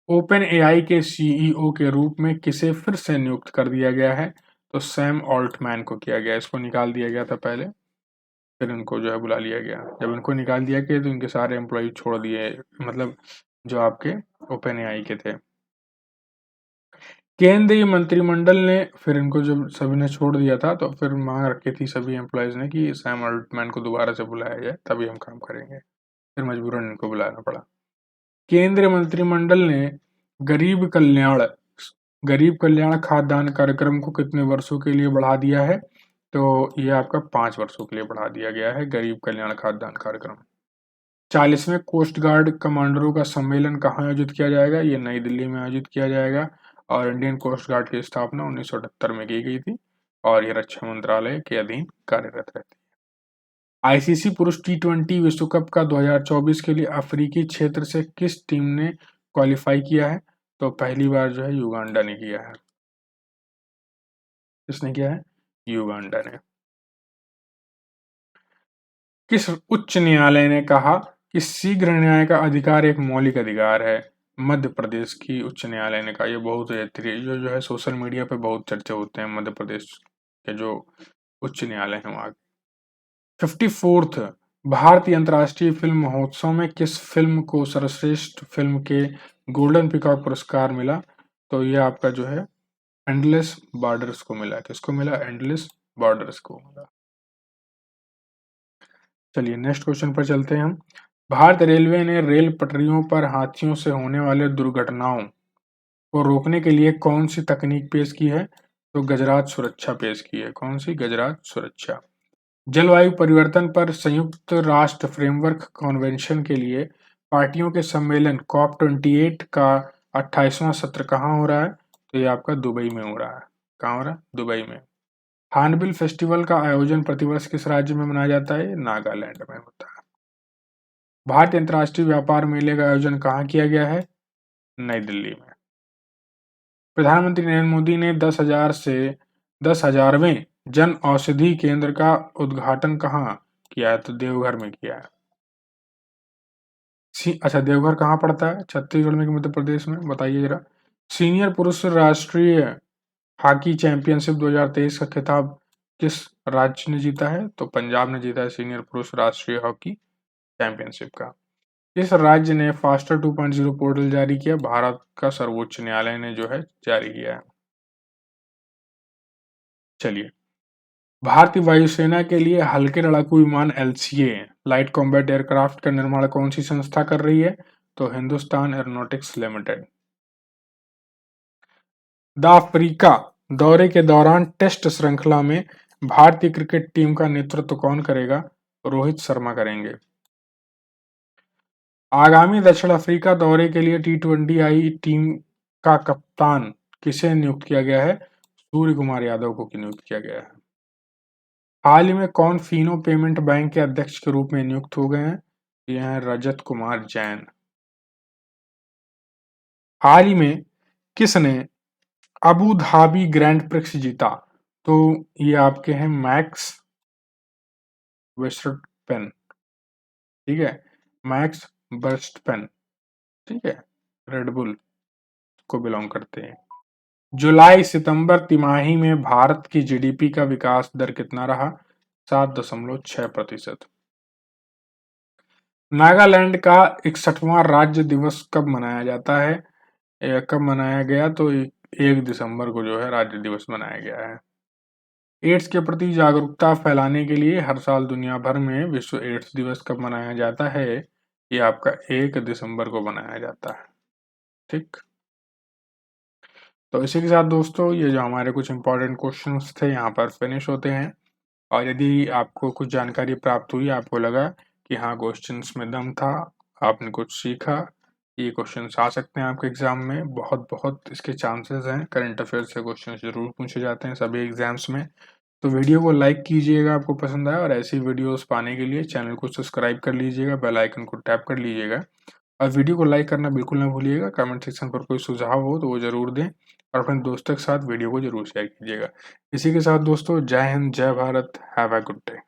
Speaker 1: ओपन एआई के सीईओ के रूप में किसे फिर से नियुक्त कर दिया गया है? तो सैम ऑल्टमैन को किया गया। इसको निकाल दिया गया था पहले, फिर इनको जो है बुला लिया गया। जब इनको निकाल दिया गया तो इनके सारे एम्प्लॉय छोड़ दिए, मतलब जो आपके ओपन एआई के थे। केंद्रीय मंत्रिमंडल ने फिर इनको जब सभी ने छोड़ दिया था तो फिर मांग रखी थी सभी एम्प्लॉयज ने कि सैम ऑल्टमैन को दोबारा से बुलाया जाए, तभी हम काम करेंगे। फिर मजबूरन इनको बुलाना पड़ा। केंद्रीय मंत्रिमंडल ने गरीब कल्याण गरीब कल्याण खाद्यान्न कार्यक्रम को कितने वर्षों के लिए बढ़ा दिया है? तो ये आपका 5 वर्षों के लिए बढ़ा दिया गया है गरीब कल्याण खाद्यान्न कार्यक्रम। 40वें कोस्ट गार्ड कमांडरों का सम्मेलन कहाँ आयोजित किया जाएगा? ये नई दिल्ली में आयोजित किया जाएगा। और इंडियन कोस्ट गार्ड की स्थापना 1978 में की गई थी और ये रक्षा मंत्रालय के अधीन कार्यरत रहती है। आईसीसी पुरुष T20 विश्व कप का 2024 के लिए अफ्रीकी क्षेत्र से किस टीम ने क्वालिफाई किया है? तो पहली बार जो है युगांडा ने किया है। किसने किया है? युगांडा ने। किस उच्च न्यायालय ने कहा कि शीघ्र न्याय का अधिकार एक मौलिक अधिकार है? मध्य प्रदेश की उच्च न्यायालय ने कहा। ये बहुत जो है सोशल मीडिया पे बहुत चर्चे होते हैं मध्य प्रदेश के जो उच्च न्यायालय है वहां। 54th भारतीय अंतर्राष्ट्रीय फिल्म महोत्सव में किस फिल्म को सर्वश्रेष्ठ फिल्म के गोल्डन पीकॉक पुरस्कार मिला? तो ये आपका जो है एंडलेस बॉर्डर्स को मिला। किसको मिला? एंडलेस बॉर्डर्स को मिला। चलिए नेक्स्ट क्वेश्चन पर चलते हैं हम। भारत रेलवे ने रेल पटरियों पर हाथियों से होने वाले दुर्घटनाओं को रोकने के लिए कौन सी तकनीक पेश की है? तो गजराज सुरक्षा पेश की है। कौन सी? गजराज सुरक्षा। जलवायु परिवर्तन पर संयुक्त राष्ट्र फ्रेमवर्क कन्वेंशन के लिए पार्टियों के सम्मेलन COP28 का 28वां सत्र कहाँ हो रहा है? तो ये आपका दुबई में हो रहा है। कहाँ हो रहा है? दुबई में। हार्नबिल फेस्टिवल का आयोजन प्रतिवर्ष किस राज्य में मनाया जाता है? नागालैंड में होता है। भारतीय अंतर्राष्ट्रीय व्यापार मेले का आयोजन कहाँ किया गया है? नई दिल्ली में। प्रधानमंत्री नरेंद्र मोदी ने 10,000वें जन औषधि केंद्र का उद्घाटन कहाँ किया है? तो देवघर में किया है। अच्छा, देवघर कहाँ पड़ता है? छत्तीसगढ़ में कि मध्य प्रदेश में? बताइए जरा। सीनियर पुरुष राष्ट्रीय हॉकी चैंपियनशिप 2023 का खिताब किस राज्य ने जीता है? तो पंजाब ने जीता है सीनियर पुरुष राष्ट्रीय हॉकी चैंपियनशिप का। किस राज्य ने फास्टर 2.0 पोर्टल जारी किया? भारत का सर्वोच्च न्यायालय ने जो है जारी किया है। चलिए, भारतीय वायुसेना के लिए हल्के लड़ाकू विमान LCA लाइट कॉम्बैट एयरक्राफ्ट का निर्माण कौन सी संस्था कर रही है? तो Hindustan aeronautics limited. The Africa दौरे के दौरान टेस्ट श्रृंखला में भारतीय क्रिकेट टीम का नेतृत्व कौन करेगा? रोहित शर्मा करेंगे। आगामी दक्षिण अफ्रीका दौरे के लिए T20 आई टीम का कप्तान किसे नियुक्त किया गया है? सूर्य कुमार यादव को नियुक्त किया गया है। हाल ही में कौन फिनो पेमेंट बैंक के अध्यक्ष के रूप में नियुक्त हो गए हैं? ये हैं रजत कुमार जैन। हाल ही में किसने अबू धाबी ग्रैंड प्रिक्स जीता? तो ये आपके हैं मैक्स वर्स्टपेन। ठीक है, मैक्स वर्स्टपेन। ठीक है, रेडबुल को बिलोंग करते हैं। जुलाई सितंबर तिमाही में भारत की GDP का विकास दर कितना रहा? 7.6%। नागालैंड का 61वां राज्य दिवस कब मनाया जाता है? कब मनाया गया? तो 1 दिसंबर को जो है राज्य दिवस मनाया गया है। एड्स के प्रति जागरूकता फैलाने के लिए हर साल दुनिया भर में विश्व एड्स दिवस कब मनाया जाता है? ये आपका 1 दिसंबर को मनाया जाता है। ठीक, तो इसी के साथ दोस्तों ये जो हमारे कुछ इंपॉर्टेंट क्वेश्चंस थे यहाँ पर फिनिश होते हैं। और यदि आपको कुछ जानकारी प्राप्त हुई, आपको लगा कि हाँ क्वेश्चंस में दम था, आपने कुछ सीखा, ये क्वेश्चंस आ सकते हैं आपके एग्जाम में, बहुत बहुत इसके चांसेस हैं। करंट अफेयर्स से क्वेश्चंस जरूर पूछे जाते हैं सभी एग्जाम्स में। तो वीडियो को लाइक कीजिएगा आपको पसंद आया, और ऐसी वीडियोस पाने के लिए चैनल को सब्सक्राइब कर लीजिएगा, बेल आइकन को टैप कर लीजिएगा, और वीडियो को लाइक करना बिल्कुल ना भूलिएगा। कमेंट सेक्शन पर कोई सुझाव हो तो वो जरूर दें, और अपने दोस्तों के साथ वीडियो को जरूर शेयर कीजिएगा। इसी के साथ दोस्तों जय हिंद, जय Bharat, have a good day.